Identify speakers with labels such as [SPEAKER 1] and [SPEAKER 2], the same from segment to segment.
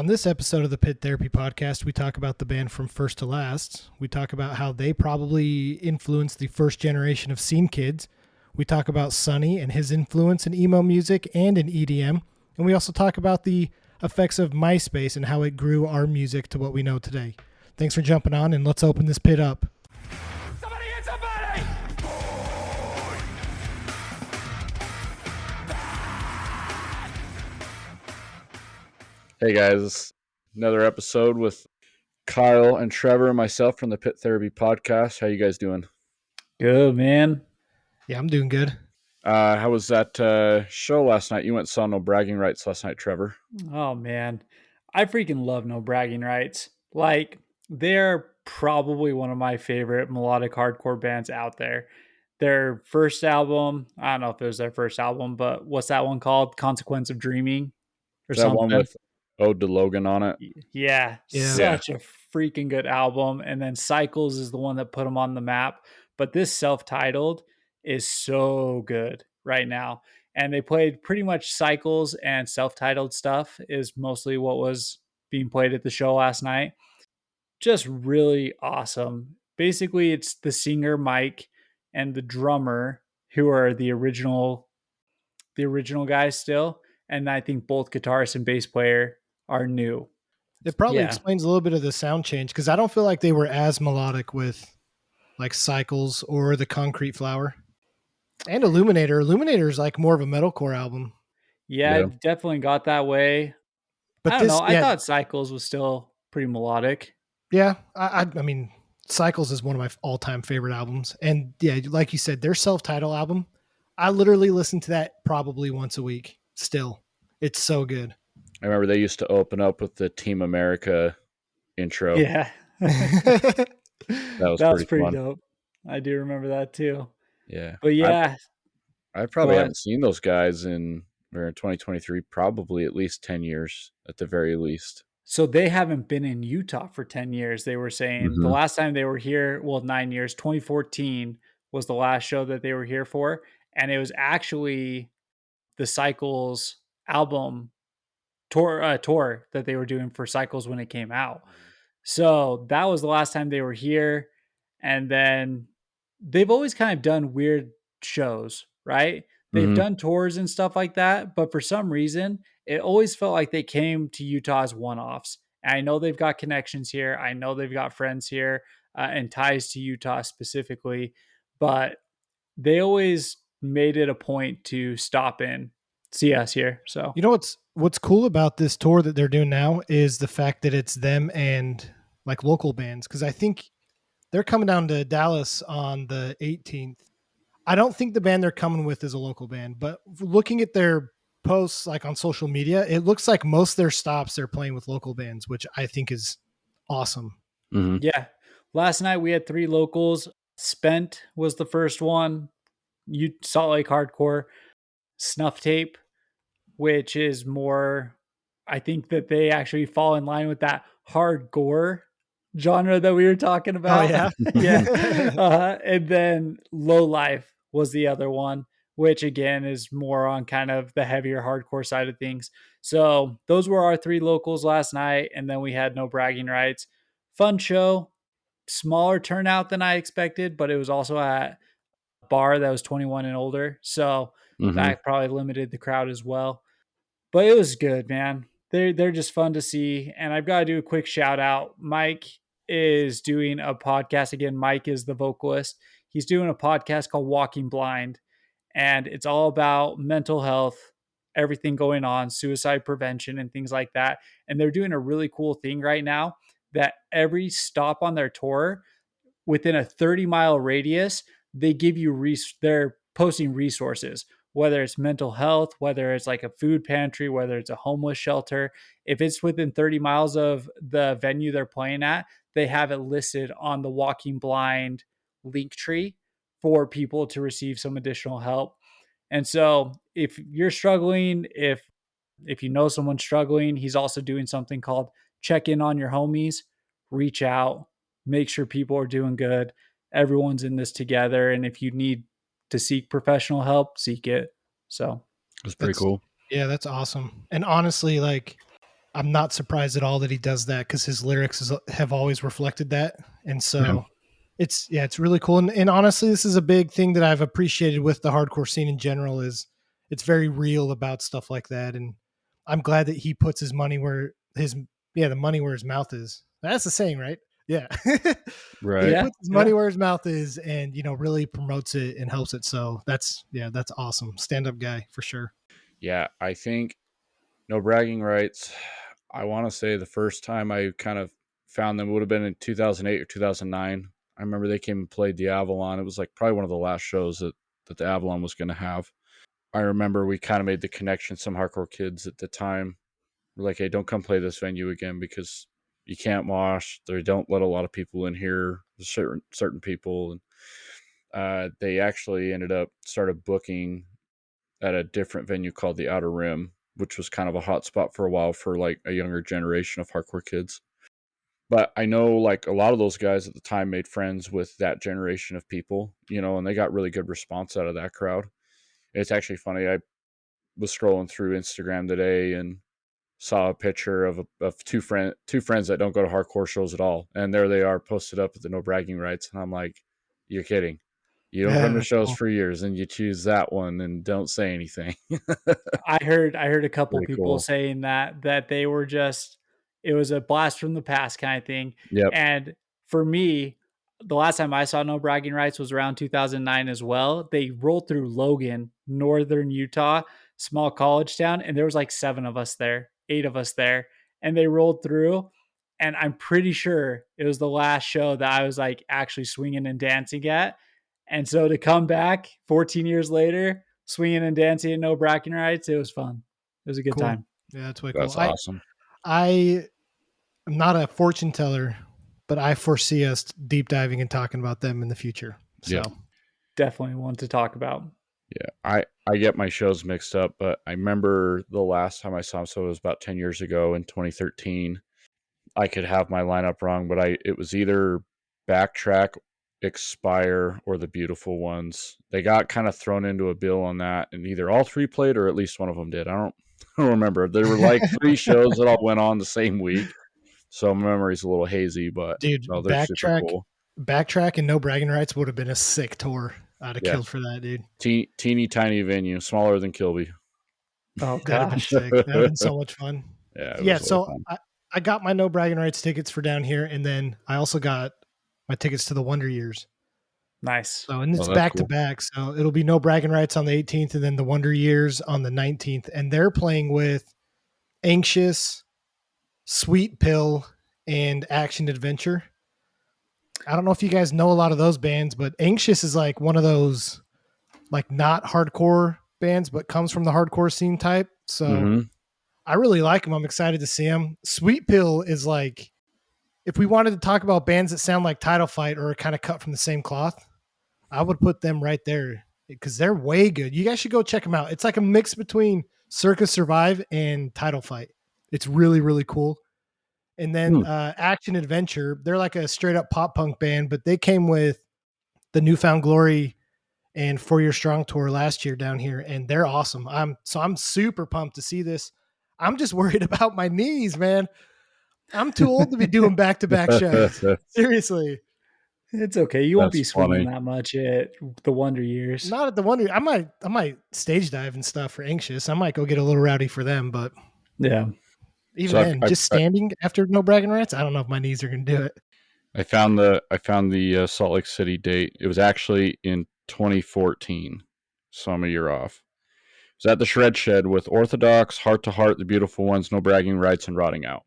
[SPEAKER 1] On this episode of the Pit Therapy Podcast, we talk about the band from first to last. We talk about how they probably influenced the first generation of scene kids. We talk about Sonny and his influence in emo music and in EDM. And we also talk about the effects of MySpace and how it grew our music to what we know today. Thanks for jumping on, and let's open this pit up.
[SPEAKER 2] Somebody hit somebody!
[SPEAKER 3] Hey guys, another episode with Kyle and Trevor and myself from the Pit Therapy Podcast. How you guys doing?
[SPEAKER 4] Good, man.
[SPEAKER 1] Yeah, I'm doing good.
[SPEAKER 3] How was that show last night? You went and saw No Bragging Rights last night, Trevor.
[SPEAKER 4] Oh, man. I freaking love No Bragging Rights. Like, they're probably one of my favorite melodic hardcore bands out there. Their first album, I don't know if it was their first album, but what's that one called? Consequence of Dreaming or
[SPEAKER 3] Is that
[SPEAKER 4] something?
[SPEAKER 3] one with Ode to Logan on it?
[SPEAKER 4] Yeah, such a freaking good album. And then Cycles is the one that put them on the map. But this self-titled is so good right now. And they played pretty much Cycles and self-titled stuff is mostly what was being played at the show last night. Just really awesome. Basically, it's the singer Mike and the drummer who are the original guys still. And I think both guitarist and bass player are new.
[SPEAKER 1] It probably explains a little bit of the sound change, because I don't feel like they were as melodic with like Cycles or the Concrete Flower. And Illuminator. Illuminator is like more of a metalcore album.
[SPEAKER 4] Yeah, definitely got that way. But I don't know. I thought Cycles was still pretty melodic.
[SPEAKER 1] Yeah, I mean, Cycles is one of my all-time favorite albums. And yeah, like you said, their self-titled album, I literally listen to that probably once a week still. It's so good.
[SPEAKER 3] I remember they used to open up with the Team America intro.
[SPEAKER 4] Yeah.
[SPEAKER 3] that was pretty fun.
[SPEAKER 4] Dope. I do remember that too.
[SPEAKER 3] Yeah.
[SPEAKER 4] But yeah.
[SPEAKER 3] I probably haven't seen those guys in 2023, probably at least 10 years at the very least.
[SPEAKER 4] So they haven't been in Utah for 10 years. They were saying the last time they were here, 9 years, 2014 was the last show that they were here for. And it was actually the Cycles album tour that they were doing for Cycles when it came out. So that was the last time they were here. And then they've always kind of done weird shows, right? They've done tours and stuff like that. But for some reason, it always felt like they came to Utah as one-offs. And I know they've got connections here. I know they've got friends here and ties to Utah specifically. But they always made it a point to stop in, see us here. So,
[SPEAKER 1] you know what's cool about this tour that they're doing now is the fact that it's them and like local bands, because I think they're coming down to Dallas on the 18th. I don't think the band they're coming with is a local band, but looking at their posts like on social media, it looks like most of their stops they're playing with local bands, which I think is awesome.
[SPEAKER 4] Yeah. Last night we had 3 locals. Spent was the first one. Salt Lake Hardcore. Snuff Tape, which is more, I think that they actually fall in line with that hard gore genre that we were talking about.
[SPEAKER 1] Oh, yeah.
[SPEAKER 4] Yeah. And then Low Life was the other one, which again is more on kind of the heavier hardcore side of things. So those were our 3 locals last night. And then we had No Bragging Rights. Fun show, smaller turnout than I expected, but it was also at a bar that was 21 and older. So that probably limited the crowd as well. But it was good, man. They're just fun to see. And I've got to do a quick shout out. Mike is doing a podcast. Again, Mike is the vocalist. He's doing a podcast called Walking Blind. And it's all about mental health, everything going on, suicide prevention and things like that. And they're doing a really cool thing right now that every stop on their tour, within a 30-mile radius, they give you, they're posting resources, whether it's mental health, whether it's like a food pantry, whether it's a homeless shelter. If it's within 30 miles of the venue they're playing at, they have it listed on the Walking Blind link tree for people to receive some additional help. And so if you're struggling, if you know someone struggling, he's also doing something called Check In on Your Homies. Reach out, make sure people are doing good. Everyone's in this together. And if you need to seek professional help, seek it. So
[SPEAKER 3] that's pretty cool.
[SPEAKER 1] Yeah, that's awesome. And honestly, like I'm not surprised at all that he does that because his have always reflected that. And so it's really cool. And honestly, this is a big thing that I've appreciated with the hardcore scene in general is it's very real about stuff like that. And I'm glad that he puts his money where the money where his mouth is. That's the saying, right? Yeah.
[SPEAKER 3] Right.
[SPEAKER 1] He
[SPEAKER 4] Yeah.
[SPEAKER 1] puts his money where his mouth is and, really promotes it and helps it. So that's awesome. Stand up guy for sure.
[SPEAKER 3] Yeah, I think No Bragging Rights. I want to say the first time I kind of found them would have been in 2008 or 2009. I remember they came and played the Avalon. It was like probably one of the last shows that the Avalon was going to have. I remember we kind of made the connection. Some hardcore kids at the time were like, hey, don't come play this venue again because you can't mosh. They don't let a lot of people in here, certain people. And they actually started booking at a different venue called the Outer Rim, which was kind of a hot spot for a while for like a younger generation of hardcore kids. But I know like a lot of those guys at the time made friends with that generation of people, and they got really good response out of that crowd. It's actually funny. I was scrolling through Instagram today and saw a picture of two friends that don't go to hardcore shows at all, and there they are posted up at the No Bragging Rights, and I'm like, you're kidding. You don't come to
[SPEAKER 1] that's
[SPEAKER 3] shows
[SPEAKER 1] cool.
[SPEAKER 3] for years, and you choose that one and don't say anything.
[SPEAKER 4] I heard a couple
[SPEAKER 3] Pretty
[SPEAKER 4] people
[SPEAKER 3] cool.
[SPEAKER 4] saying that they were just it was a blast from the past kind of thing.
[SPEAKER 3] Yep.
[SPEAKER 4] And for me, the last time I saw No Bragging Rights was around 2009 as well. They rolled through Logan, northern Utah, small college town, and there was like 7 of us there, 8 of us there, and they rolled through. And I'm pretty sure it was the last show that I was like actually swinging and dancing at. And so to come back 14 years later, swinging and dancing and No Bragging Rights, it was fun. It was a good
[SPEAKER 1] Cool.
[SPEAKER 4] time.
[SPEAKER 1] Yeah, that's way
[SPEAKER 3] That's
[SPEAKER 1] cool.
[SPEAKER 3] awesome.
[SPEAKER 1] I'm not a fortune teller, but I foresee us deep diving and talking about them in the future. So
[SPEAKER 3] Yeah.
[SPEAKER 4] Definitely one to talk about.
[SPEAKER 3] Yeah, I get my shows mixed up, but I remember the last time I saw him, so it was about 10 years ago in 2013. I could have my lineup wrong, but it was either Backtrack, Expire, or The Beautiful Ones. They got kind of thrown into a bill on that, and either all 3 played or at least one of them did. I don't remember. There were like 3 shows that all went on the same week, so my memory's a little hazy, but
[SPEAKER 1] dude,
[SPEAKER 3] no, they're super cool.
[SPEAKER 1] Backtrack and No Bragging Rights would have been a sick tour. I'd have
[SPEAKER 3] Yeah.
[SPEAKER 1] killed for that, dude.
[SPEAKER 3] Teeny tiny venue, smaller than Kilby.
[SPEAKER 4] Oh
[SPEAKER 1] That'd have been
[SPEAKER 4] gosh.
[SPEAKER 1] sick. That'd have been so much fun.
[SPEAKER 3] Yeah, it was
[SPEAKER 1] Yeah,
[SPEAKER 3] really
[SPEAKER 1] so
[SPEAKER 3] fun.
[SPEAKER 1] I got my No Bragging Rights tickets for down here, and then I also got my tickets to the Wonder Years.
[SPEAKER 4] Nice.
[SPEAKER 1] So and it's
[SPEAKER 3] that's
[SPEAKER 1] back to
[SPEAKER 3] cool.
[SPEAKER 1] back. So it'll be No Bragging Rights on the 18th, and then the Wonder Years on the 19th. And they're playing with Anxious, Sweet Pill, and Action Adventure. I don't know if you guys know a lot of those bands, but Anxious is like one of those like not hardcore bands, but comes from the hardcore scene type. So
[SPEAKER 3] Mhm.
[SPEAKER 1] I really like them. I'm excited to see them. Sweet Pill is like, if we wanted to talk about bands that sound like Title Fight or are kind of cut from the same cloth, I would put them right there because they're way good. You guys should go check them out. It's like a mix between Circus Survive and Title Fight. It's really, really cool. And then Action Adventure, they're like a straight up pop punk band, but they came with the Newfound Glory and 4 Year Strong tour last year down here, and they're awesome. I'm super pumped to see this. I'm just worried about my knees, man. I'm too old to be doing back-to-back shows. Seriously.
[SPEAKER 4] It's okay. You won't be
[SPEAKER 3] That's
[SPEAKER 4] swinging
[SPEAKER 3] funny.
[SPEAKER 4] that much at the Wonder Years.
[SPEAKER 1] Not at the Wonder. I might stage dive and stuff for Anxious. I might go get a little rowdy for them, but
[SPEAKER 4] Yeah.
[SPEAKER 1] even
[SPEAKER 3] So
[SPEAKER 1] then, just standing after No Bragging Rights, I don't know if my knees are going to do it.
[SPEAKER 3] I found the Salt Lake City date. It was actually in 2014, so I'm a year off. It was at the Shred Shed with Orthodox, Heart to Heart, The Beautiful Ones, No Bragging Rights, and Rotting Out.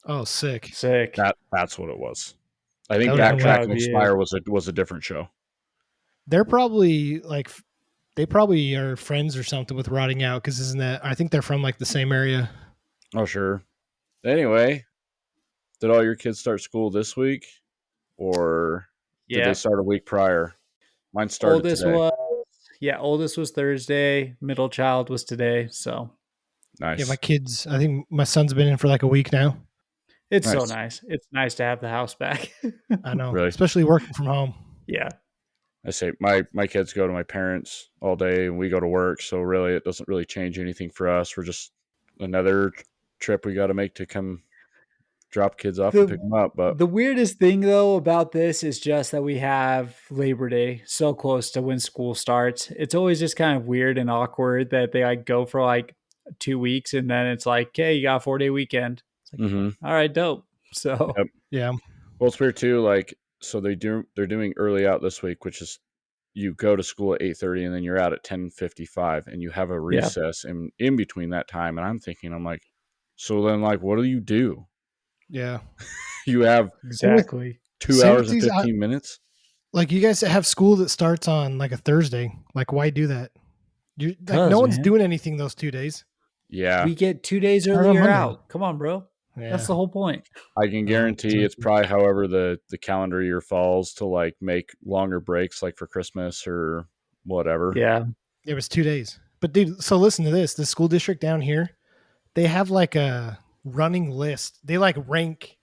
[SPEAKER 1] Oh, sick.
[SPEAKER 4] Sick.
[SPEAKER 3] That's what it was. I think
[SPEAKER 1] That would
[SPEAKER 3] Backtrack and
[SPEAKER 4] be it.
[SPEAKER 3] Expire was a different show.
[SPEAKER 1] They're probably like, they probably are friends or something with Rotting Out because isn't that, I think they're from like the same area.
[SPEAKER 3] Oh, sure. Anyway, did all your kids start school this week, or did they start a week prior? Mine started
[SPEAKER 4] Oldest
[SPEAKER 3] today.
[SPEAKER 4] Oldest was Thursday. Middle child was today. So
[SPEAKER 3] Nice.
[SPEAKER 1] Yeah, my kids, I think my son's been in for like a week now.
[SPEAKER 4] it's so
[SPEAKER 3] Nice.
[SPEAKER 4] nice. It's nice to have the house back.
[SPEAKER 1] I know,
[SPEAKER 3] Really?
[SPEAKER 1] especially working from home.
[SPEAKER 4] Yeah.
[SPEAKER 3] I say my kids go to my parents all day and we go to work. So really, it doesn't really change anything for us. We're just another trip we got to make to come drop kids off and pick them up. But
[SPEAKER 4] the weirdest thing though about this is just that we have Labor Day so close to when school starts. It's always just kind of weird and awkward that they like go for like 2 weeks and then it's like, okay, you got a 4-day weekend. It's like, all right, dope. So
[SPEAKER 1] Yeah.
[SPEAKER 3] Well, it's weird too. Like, so they're doing early out this week, which is you go to school at 8:30 and then you're out at 10:55 and you have a recess in between that time. And I'm like, so then like, what do you do?
[SPEAKER 1] Yeah.
[SPEAKER 3] You have
[SPEAKER 4] exactly
[SPEAKER 3] 2 hours and 15 minutes.
[SPEAKER 1] Like you guys have school that starts on like a Thursday. Like why do that? You like no one's doing anything those 2 days.
[SPEAKER 3] Yeah.
[SPEAKER 4] We get 2 days earlier out. Come on, bro. Yeah. That's the whole point.
[SPEAKER 3] I can guarantee it's probably however the calendar year falls to like make longer breaks like for Christmas or whatever.
[SPEAKER 4] Yeah.
[SPEAKER 1] It was 2 days. But dude, so listen to this. The school district down here, they have like a running list. They like rank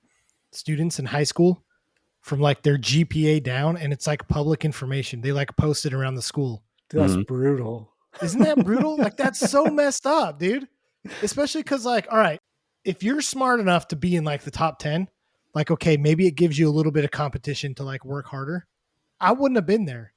[SPEAKER 1] students in high school from like their GPA down, and it's like public information. They like post it around the school.
[SPEAKER 4] Dude, that's brutal.
[SPEAKER 1] Isn't that brutal? Like that's so messed up, dude. Especially because like, all right, if you're smart enough to be in like the top 10, like, okay, maybe it gives you a little bit of competition to like work harder. I wouldn't have been there.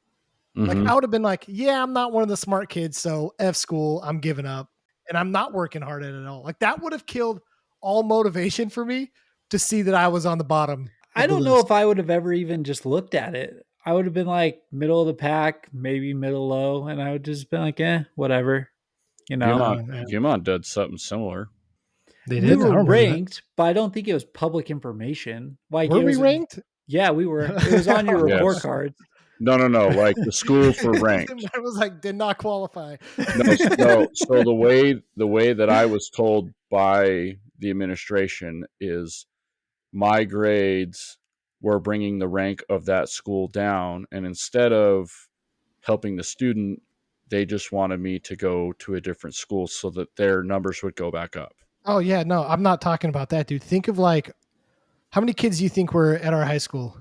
[SPEAKER 1] Like I would have been like, yeah, I'm not one of the smart kids. So F school, I'm giving up and I'm not working hard at it at all. Like that would have killed all motivation for me to see that I was on the bottom.
[SPEAKER 4] I don't know if I would have ever even just looked at it. I would have been like middle of the pack, maybe middle low. And I would just been like, whatever, you know.
[SPEAKER 3] Gimon did something similar.
[SPEAKER 1] They did.
[SPEAKER 4] We were ranked, but I don't think it was public information. Like,
[SPEAKER 1] were we ranked?
[SPEAKER 4] Yeah, we were. It was on your report card.
[SPEAKER 3] No. Like the schools were ranked.
[SPEAKER 1] I was like, did not qualify.
[SPEAKER 3] No. So the way that I was told by the administration is my grades were bringing the rank of that school down, and instead of helping the student, they just wanted me to go to a different school so that their numbers would go back up.
[SPEAKER 1] Oh yeah, no, I'm not talking about that, dude. Think of like, how many kids do you think were at our high school?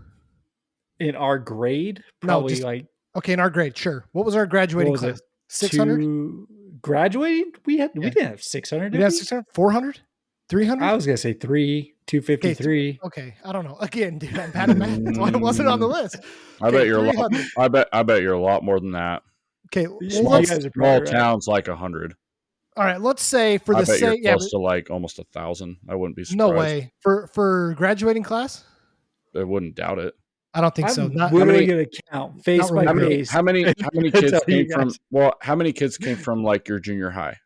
[SPEAKER 4] In our grade? Probably
[SPEAKER 1] okay, in our grade, sure. What was our graduating class? 600?
[SPEAKER 4] Graduating? We didn't have 600.
[SPEAKER 1] We had 600? 400? 300?
[SPEAKER 4] I was going to say 253.
[SPEAKER 1] Okay, I don't know. Again, dude, I'm bad at math. That's why it wasn't on the list.
[SPEAKER 3] I bet you're a lot. I bet you're a lot more than that.
[SPEAKER 1] Okay,
[SPEAKER 3] small towns like 100.
[SPEAKER 1] All right, let's say for the sake,
[SPEAKER 3] close to like almost 1,000. I wouldn't be surprised.
[SPEAKER 1] No way for graduating class.
[SPEAKER 3] I wouldn't doubt it.
[SPEAKER 1] I don't think so.
[SPEAKER 4] Not literally going to count face by face.
[SPEAKER 3] How many kids came from? Well, how many kids came from like your junior high?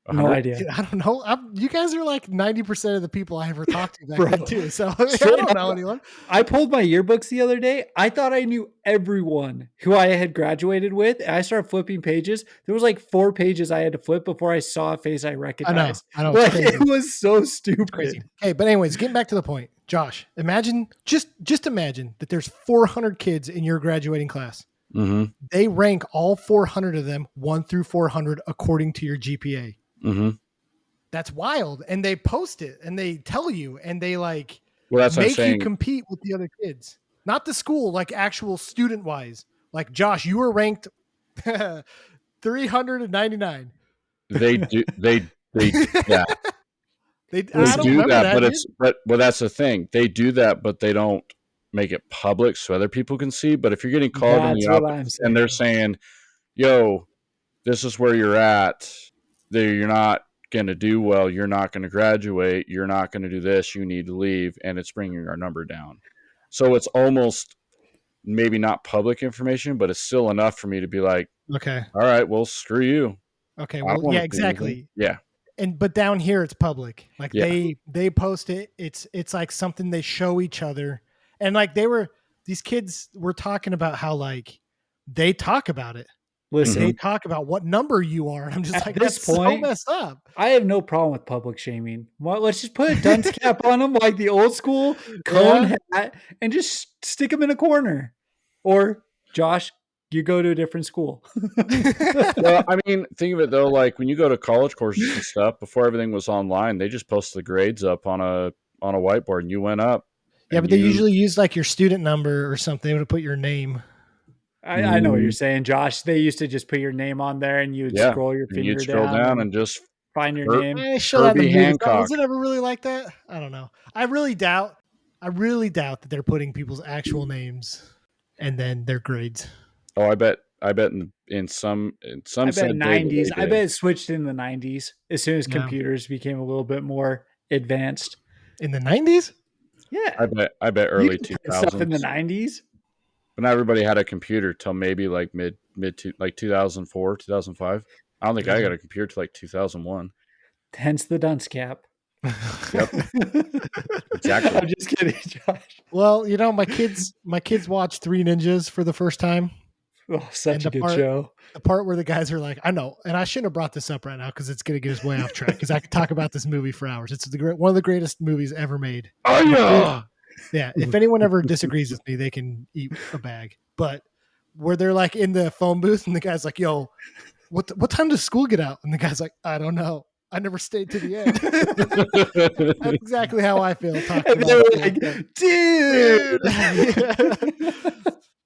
[SPEAKER 4] 100? No idea.
[SPEAKER 1] I don't know. You guys are like 90% of the people I ever talked to back then too. So I don't know anyone.
[SPEAKER 4] I pulled my yearbooks the other day. I thought I knew everyone who I had graduated with. And I started flipping pages. There was like 4 pages I had to flip before I saw a face I recognized.
[SPEAKER 1] I know.
[SPEAKER 4] Like, it was so stupid.
[SPEAKER 1] Crazy. Okay, but anyways, getting back to the point. Josh, imagine, just imagine that there's 400 kids in your graduating class.
[SPEAKER 3] Mm-hmm.
[SPEAKER 1] They rank all 400 of them 1 through 400 according to your GPA.
[SPEAKER 3] Mm-hmm.
[SPEAKER 1] That's wild. And they post it and they tell you and they like
[SPEAKER 3] make
[SPEAKER 1] you compete with the other kids. Not the school, like actual student wise. Like Josh, you were ranked 399.
[SPEAKER 3] They do that.
[SPEAKER 1] They do that,
[SPEAKER 3] but that's the thing. They do that, but they don't make it public so other people can see. But if you're getting called in the office and they're saying, yo, this is where you're at, you're not going to do well, you're not going to graduate, you're not going to do this, you need to leave, and it's bringing our number down. So it's almost maybe not public information, but it's still enough for me to be like,
[SPEAKER 1] okay,
[SPEAKER 3] all right, well, screw you.
[SPEAKER 1] Okay, well, yeah, exactly.
[SPEAKER 3] Yeah.
[SPEAKER 1] But down here it's public. Like they post it. It's like something they show each other. And like these kids were talking about how like they talk about it.
[SPEAKER 4] Listen,
[SPEAKER 1] they talk about what number you are. And I'm just like, that's so messed up.
[SPEAKER 4] I have no problem with public shaming. Well, let's just put a dunce cap on them like the old school cone hat and just stick them in a corner. Or Josh, you go to a different school.
[SPEAKER 3] Well, I mean, think of it though, like when you go to college courses and stuff, before everything was online, they just posted the grades up on a whiteboard and you went up.
[SPEAKER 1] Yeah, but they usually use like your student number or something. They would put your name.
[SPEAKER 4] I know what you're saying, Josh. They used to just put your name on there and you would scroll your finger down.
[SPEAKER 3] You'd scroll down and just
[SPEAKER 4] find your
[SPEAKER 3] Herb-
[SPEAKER 4] name.
[SPEAKER 1] Show that in the
[SPEAKER 3] Herbie
[SPEAKER 1] movies.
[SPEAKER 3] Hancock.
[SPEAKER 1] Was it ever really like that? I don't know. I really doubt that they're putting people's actual names and then their grades.
[SPEAKER 3] Oh, I bet in some
[SPEAKER 4] I bet
[SPEAKER 3] said data
[SPEAKER 4] 90s.
[SPEAKER 3] they
[SPEAKER 4] I
[SPEAKER 3] did.
[SPEAKER 4] bet it switched in the 90s as soon as
[SPEAKER 1] Yeah.
[SPEAKER 4] computers became a little bit more advanced.
[SPEAKER 1] In the 90s?
[SPEAKER 4] Yeah.
[SPEAKER 3] I bet
[SPEAKER 4] You
[SPEAKER 3] early
[SPEAKER 4] can put
[SPEAKER 3] 2000s.
[SPEAKER 4] stuff in the 90s.
[SPEAKER 3] But not everybody had a computer till maybe like mid to like 2004, 2005. I don't think I got a computer till like 2001.
[SPEAKER 4] Hence the dunce cap.
[SPEAKER 3] Yep. Exactly.
[SPEAKER 4] I'm just kidding, Josh.
[SPEAKER 1] Well, my kids watched Three Ninjas for the first time.
[SPEAKER 4] Oh, such
[SPEAKER 1] And
[SPEAKER 4] a
[SPEAKER 1] the
[SPEAKER 4] good show.
[SPEAKER 1] The part where the guys are like, I know, and I shouldn't have brought this up right now because it's going to get us way off track because I could talk about this movie for hours. It's one of the greatest movies ever made.
[SPEAKER 3] Oh yeah.
[SPEAKER 1] Yeah, if anyone ever disagrees with me, they can eat a bag. But where they're like in the phone booth and the guy's like, yo, what time does school get out? And the guy's like, I don't know. I never stayed to the end. That's exactly how I feel talking
[SPEAKER 4] And they were
[SPEAKER 1] about
[SPEAKER 4] like,
[SPEAKER 1] school.
[SPEAKER 4] dude.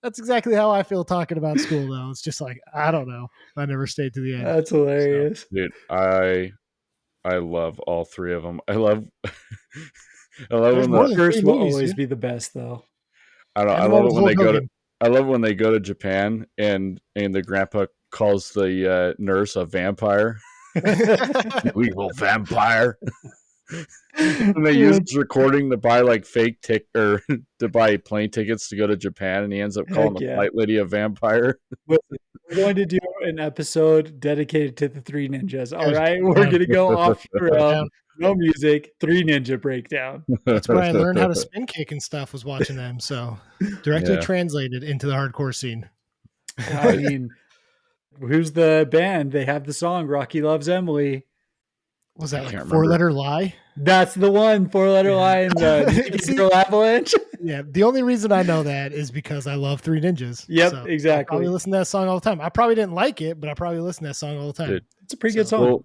[SPEAKER 1] That's exactly how I feel talking about school, though. It's just like, I don't know. I never stayed to the end.
[SPEAKER 4] That's hilarious.
[SPEAKER 3] Dude, I love all three of them. I love
[SPEAKER 1] There's
[SPEAKER 3] when
[SPEAKER 1] more
[SPEAKER 3] the,
[SPEAKER 1] than
[SPEAKER 4] First
[SPEAKER 1] three
[SPEAKER 4] will
[SPEAKER 1] movies,
[SPEAKER 4] always
[SPEAKER 1] dude.
[SPEAKER 4] be the best, though.
[SPEAKER 3] I don't know.
[SPEAKER 1] And
[SPEAKER 3] I
[SPEAKER 1] the one
[SPEAKER 3] love it
[SPEAKER 1] with
[SPEAKER 3] when they
[SPEAKER 1] Hulk
[SPEAKER 3] go to
[SPEAKER 1] Hogan.
[SPEAKER 3] I love when they go to Japan and the grandpa calls the nurse a vampire. You evil vampire. And they use this recording to buy like to buy plane tickets to go to Japan, and he ends up calling
[SPEAKER 4] Heck
[SPEAKER 3] the
[SPEAKER 4] yeah.
[SPEAKER 3] flight lady a vampire.
[SPEAKER 4] We're going to do an episode dedicated to the Three Ninjas. All
[SPEAKER 1] Good.
[SPEAKER 4] right, we're
[SPEAKER 1] Down.
[SPEAKER 4] going to go off the rail.
[SPEAKER 1] Down.
[SPEAKER 4] No music, Three Ninja breakdown.
[SPEAKER 1] That's where I learned how to spin kick and stuff, was watching them. So directly
[SPEAKER 3] Yeah.
[SPEAKER 1] translated into the hardcore scene.
[SPEAKER 4] I mean, who's the band? They have the song "Rocky Loves Emily."
[SPEAKER 1] Was that
[SPEAKER 3] I
[SPEAKER 1] like
[SPEAKER 3] can't
[SPEAKER 1] 4-letter lie?
[SPEAKER 4] That's the one. 4-letter line. The
[SPEAKER 1] See?
[SPEAKER 4] Girl Avalanche.
[SPEAKER 1] Yeah. The only reason I know that is because I love Three Ninjas.
[SPEAKER 4] Yep,
[SPEAKER 1] So I
[SPEAKER 4] exactly.
[SPEAKER 1] probably listen to that song all the time. I probably didn't like it, but I probably listen to that song all the time.
[SPEAKER 3] Dude.
[SPEAKER 4] It's a pretty good
[SPEAKER 1] So-
[SPEAKER 4] song.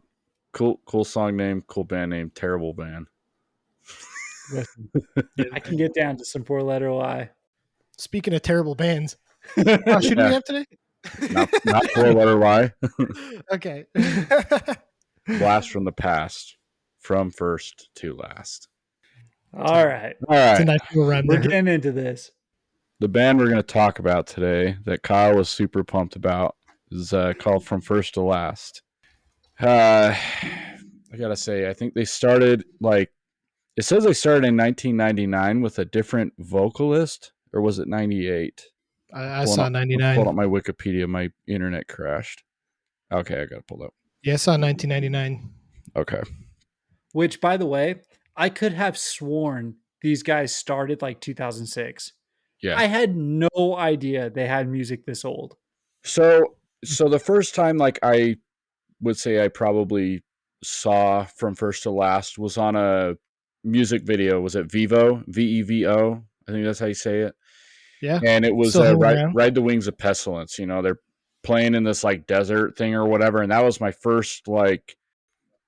[SPEAKER 3] Cool song name, cool band name, terrible band.
[SPEAKER 4] Listen, I can get down to some 4-letter lie.
[SPEAKER 1] Speaking of terrible bands, should we
[SPEAKER 3] Yeah.
[SPEAKER 1] have today?
[SPEAKER 3] Not 4-letter lie.
[SPEAKER 1] Okay.
[SPEAKER 3] Blast from the past, from first to last.
[SPEAKER 4] All right,
[SPEAKER 3] All right.
[SPEAKER 1] It's a nice little rhyme
[SPEAKER 4] we're
[SPEAKER 1] there.
[SPEAKER 4] getting into this.
[SPEAKER 3] The band we're going to talk about today that Kyle was super pumped about is called From First to Last. I got to say, I think they started it says they started in 1999 with a different vocalist, or was it 98?
[SPEAKER 1] I saw 99.
[SPEAKER 3] Pulled up my Wikipedia. My internet crashed. Okay, I got it pulled up.
[SPEAKER 1] Yeah, I saw 1999.
[SPEAKER 3] Okay.
[SPEAKER 4] Which, by the way, I could have sworn these guys started like 2006.
[SPEAKER 3] Yeah.
[SPEAKER 4] I had no idea they had music this old.
[SPEAKER 3] So the first time, I would say I probably saw From First to Last was on a music video. Was it Vevo? Vevo? I think that's how you say it.
[SPEAKER 1] Yeah.
[SPEAKER 3] And it was
[SPEAKER 1] Still hanging
[SPEAKER 3] Ride,
[SPEAKER 1] around.
[SPEAKER 3] Ride the Wings of Pestilence. They're playing in this desert thing or whatever. And that was my first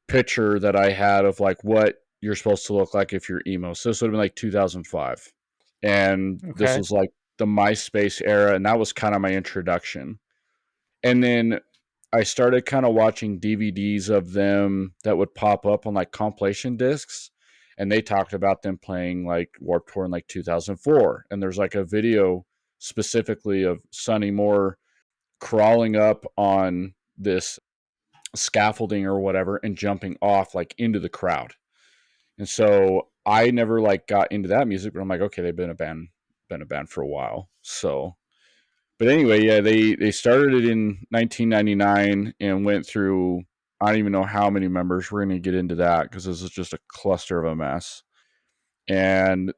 [SPEAKER 3] picture that I had of what you're supposed to look like if you're emo. So this would have been 2005. And this
[SPEAKER 4] Okay.
[SPEAKER 3] was the MySpace era. And that was kind of my introduction. And then I started kind of watching DVDs of them that would pop up on compilation discs. And they talked about them playing Warped Tour in 2004. And there's a video specifically of Sonny Moore crawling up on this scaffolding or whatever and jumping off into the crowd. And so I never got into that music, but I'm okay, they've been a band for a while. So, but anyway, yeah, they started it in 1999 and went through, I don't even know how many members. We're going to get into that because this is just a cluster of a mess. And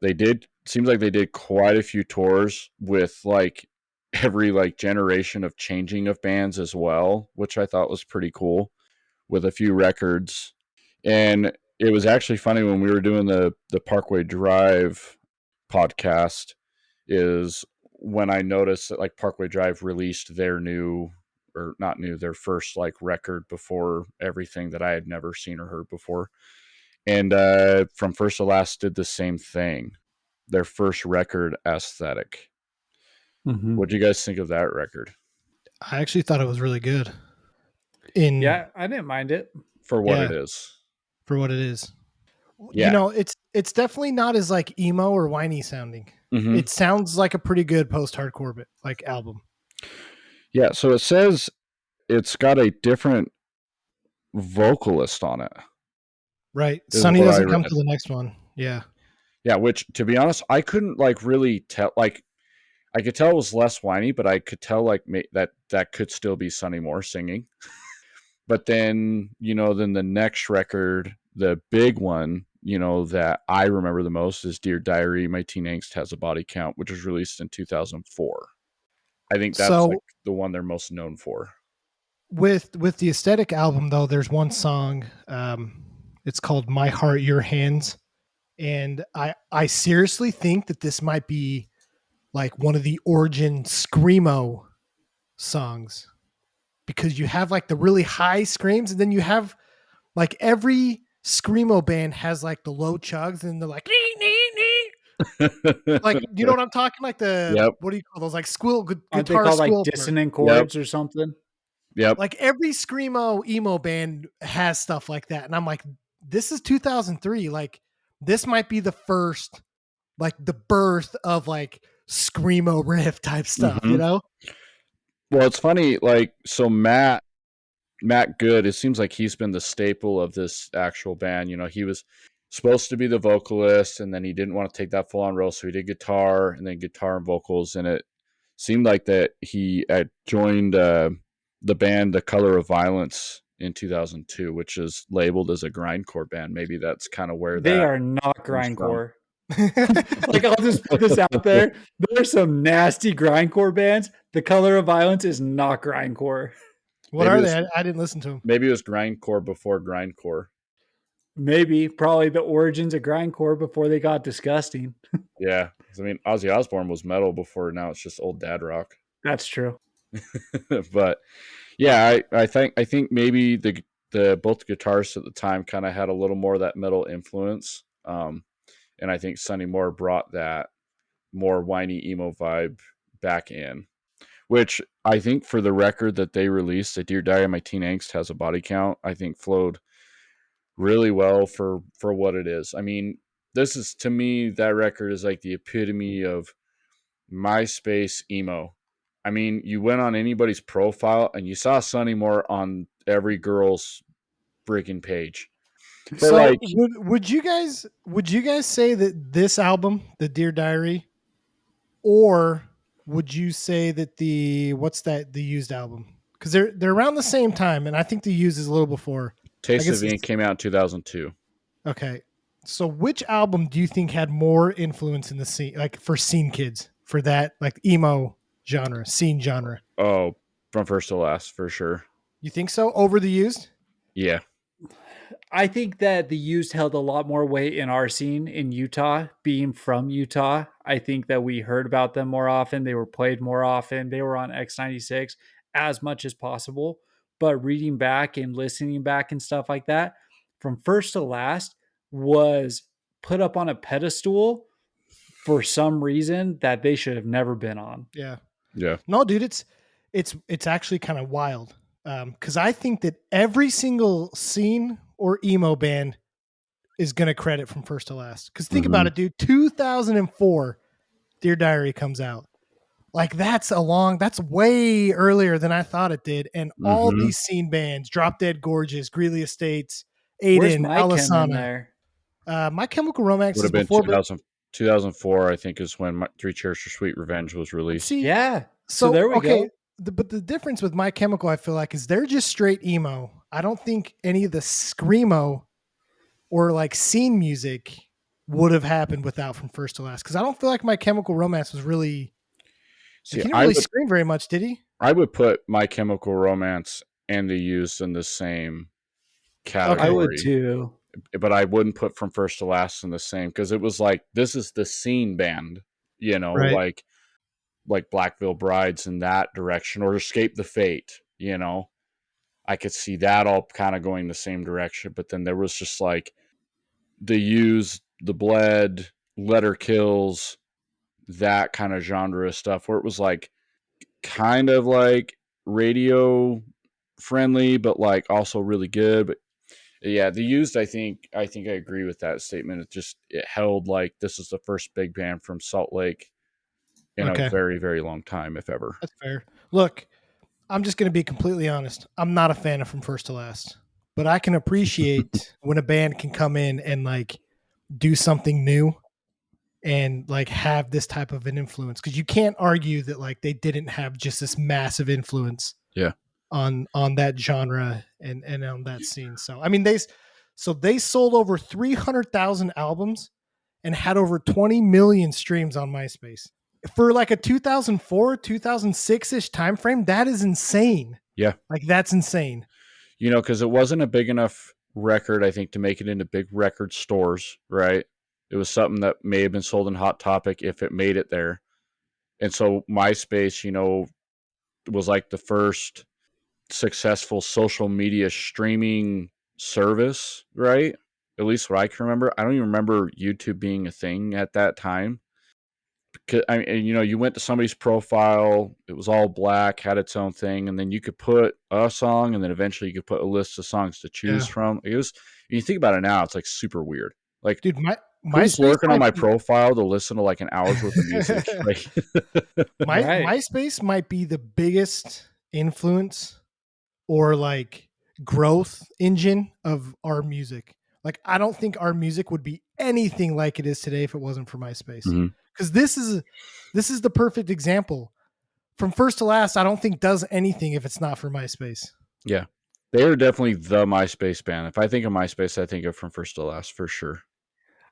[SPEAKER 3] seems like they did quite a few tours with every generation of changing of bands as well, which I thought was pretty cool, with a few records. And it was actually funny when we were doing the Parkway Drive podcast is when I noticed that Parkway Drive released their their first record before everything that I had never seen or heard before. And From First to Last did the same thing. Their first record, Aesthetic.
[SPEAKER 4] Mm-hmm.
[SPEAKER 3] What do you guys think of that record?
[SPEAKER 1] I actually thought it was really good.
[SPEAKER 4] Yeah, I didn't mind it.
[SPEAKER 3] for what
[SPEAKER 1] Yeah.
[SPEAKER 3] it is.
[SPEAKER 1] For what it is.
[SPEAKER 3] Yeah.
[SPEAKER 1] It's definitely not as like emo or whiny sounding.
[SPEAKER 3] Mhm.
[SPEAKER 1] It sounds like a pretty good post-hardcore like album.
[SPEAKER 3] Yeah, so it says it's got a different vocalist on it.
[SPEAKER 1] Right.
[SPEAKER 3] Is
[SPEAKER 1] Sonny
[SPEAKER 3] what I
[SPEAKER 1] doesn't come
[SPEAKER 3] read.
[SPEAKER 1] to the next one. Yeah.
[SPEAKER 3] Yeah, which to be honest, I couldn't like really tell. Like, I could tell it was less whiny, but I could tell like that could still be Sonny Moore singing. But then then the next record, the big one, that I remember the most is Dear Diary, My Teen Angst Has a Body Count, which was released in 2004. I think that's like
[SPEAKER 1] So
[SPEAKER 3] the one they're most known for.
[SPEAKER 1] with the Aesthetic album though, there's one song. It's called My Heart, Your Hands. And I seriously think that this might be like one of the origin screamo songs, because you have like the really high screams, and then you have like every screamo band has like the low chugs, and they're like nee, nee, nee. Like, you know what I'm talking, like the
[SPEAKER 3] Yep.
[SPEAKER 1] what do you call those, like squeal
[SPEAKER 4] Aren't they
[SPEAKER 1] guitar
[SPEAKER 4] called like
[SPEAKER 1] squeal part.
[SPEAKER 4] dissonant chords or something?
[SPEAKER 3] Yep.
[SPEAKER 1] Like every screamo emo band has stuff like that, and I'm like, this is 2003. Like, this might be the first, like the birth of like screamo riff type stuff,
[SPEAKER 3] Mhm. Well, it's funny, like, so Matt Good, it seems like he's been the staple of this actual band. He was supposed to be the vocalist, and then he didn't want to take that full on role, so he did guitar and then guitar and vocals, and it seemed like that he had joined the band The Color of Violence in 2002, which is labeled as a grindcore band. Maybe that's kind of where
[SPEAKER 4] They
[SPEAKER 3] that
[SPEAKER 4] are not
[SPEAKER 3] comes from.
[SPEAKER 4] grindcore. Like, I'll just put this out there. There's some nasty grindcore bands. The Color of Violence is not grindcore.
[SPEAKER 1] What
[SPEAKER 3] Maybe
[SPEAKER 1] are
[SPEAKER 3] it was-
[SPEAKER 1] they? I didn't listen to them.
[SPEAKER 3] Maybe it was grindcore before grindcore.
[SPEAKER 4] Maybe, probably the origins of grindcore before they got disgusting.
[SPEAKER 3] Yeah, 'cause, I mean, Ozzy Osbourne was metal before. Now it's just old dad rock.
[SPEAKER 4] That's true.
[SPEAKER 3] But yeah, I think maybe the both guitarists at the time kind of had a little more of that metal influence, and I think Sonny Moore brought that more whiny emo vibe back in, which I think for the record that they released, the Dear Diary, My Teen Angst Has a Body Count, I think flowed really well for what it is. I mean, this is, to me, that record is like the epitome of MySpace emo. I mean, you went on anybody's profile and you saw Sonny Moore on every girl's freaking page. But
[SPEAKER 1] So
[SPEAKER 3] like,
[SPEAKER 1] would you guys say that this album, the Dear Diary, or would you say that the Used album? Because they're around the same time, and I think the Used is a little before.
[SPEAKER 3] Taste
[SPEAKER 1] guess
[SPEAKER 3] of Ink came out in 2002.
[SPEAKER 1] Okay, so which album do you think had more influence in the scene, like for scene kids, for that like emo genre, scene genre?
[SPEAKER 3] Oh, From First to Last, for sure.
[SPEAKER 1] You think so? Over the Used?
[SPEAKER 3] Yeah.
[SPEAKER 4] I think that the Used held a lot more weight in our scene in Utah, being from Utah. I think that we heard about them more often. They were played more often. They were on X96 as much as possible. But reading back and listening back and stuff like that, From First to Last was put up on a pedestal for some reason that they should have never been on.
[SPEAKER 1] Yeah.
[SPEAKER 3] Yeah.
[SPEAKER 1] No, dude, it's actually kind of wild. Because I think that every single scene or emo band is going to credit From First to Last. Because think about it, dude. 2004, Dear Diary comes out. Like, that's way earlier than I thought it did. And all these scene bands, Drop Dead Gorgeous, Greeley Estates,
[SPEAKER 4] Where's
[SPEAKER 1] Aiden,
[SPEAKER 4] My Chem in
[SPEAKER 1] Alisana.
[SPEAKER 4] there?
[SPEAKER 1] My Chemical Romance
[SPEAKER 3] Would
[SPEAKER 1] is
[SPEAKER 3] have been
[SPEAKER 1] before.
[SPEAKER 3] 2004, I think, is when Three Cheers for Sweet Revenge was released.
[SPEAKER 1] See,
[SPEAKER 4] Yeah.
[SPEAKER 1] so
[SPEAKER 4] there we go.
[SPEAKER 1] But the difference with My Chemical, I feel like, is they're just straight emo. I don't think any of the screamo or like scene music would have happened without From First to Last. Because I don't feel like My Chemical Romance was really.
[SPEAKER 3] See,
[SPEAKER 1] he didn't really scream very much, did he?
[SPEAKER 3] I would put My Chemical Romance and the Used in the same category.
[SPEAKER 4] I would too.
[SPEAKER 3] But I wouldn't put From First to Last in the same, because it was like, this is the scene band,
[SPEAKER 1] Right.
[SPEAKER 3] like Blackville Brides in that direction, or Escape the Fate, I could see that all kind of going the same direction. But then there was just like the Used, the Bled, Letter Kills, that kind of genre of stuff, where it was like kind of like radio friendly, but like also really good. But Yeah, the used. I think I agree with that statement. It held like this is the first big band from Salt Lake in a
[SPEAKER 1] Okay,
[SPEAKER 3] very very long time, if ever.
[SPEAKER 1] that's fair. Look, I'm just going to be completely honest. I'm not a fan of From First to Last, but I can appreciate when a band can come in and like do something new and like have this type of an influence, because you can't argue that like they didn't have just this massive influence
[SPEAKER 3] Yeah.
[SPEAKER 1] on that genre and on that scene. So I mean they sold over 300,000 albums and had over 20 million streams on MySpace for like a 2004 2006ish time frame. That is insane.
[SPEAKER 3] Yeah.
[SPEAKER 1] Like that's insane.
[SPEAKER 3] Because it wasn't a big enough record, I think, to make it into big record stores, right? It was something that may have been sold in Hot Topic if it made it there. And so MySpace, was like the first successful social media streaming service, right? At least what I can remember. I don't even remember YouTube being a thing at that time. I mean, you went to somebody's profile, it was all black, had its own thing, and then you could put a song, and then eventually you could put a list of songs to choose
[SPEAKER 1] Yeah.
[SPEAKER 3] from. It was, you think about it now, it's like super weird. Like,
[SPEAKER 1] Dude,
[SPEAKER 3] who's
[SPEAKER 1] MySpace
[SPEAKER 3] lurking on my
[SPEAKER 1] might be
[SPEAKER 3] profile to listen to like an hour's worth of music? Like,
[SPEAKER 4] Right.
[SPEAKER 1] MySpace might be the biggest influence or like growth engine of our music. Like I don't think our music would be anything like it is today if it wasn't for MySpace.
[SPEAKER 3] Mhm.
[SPEAKER 1] Because this is the perfect example. From first to last, I don't think does anything if it's not for MySpace.
[SPEAKER 3] Yeah, they are definitely the MySpace band. If I think of MySpace, I think of From First to Last for sure.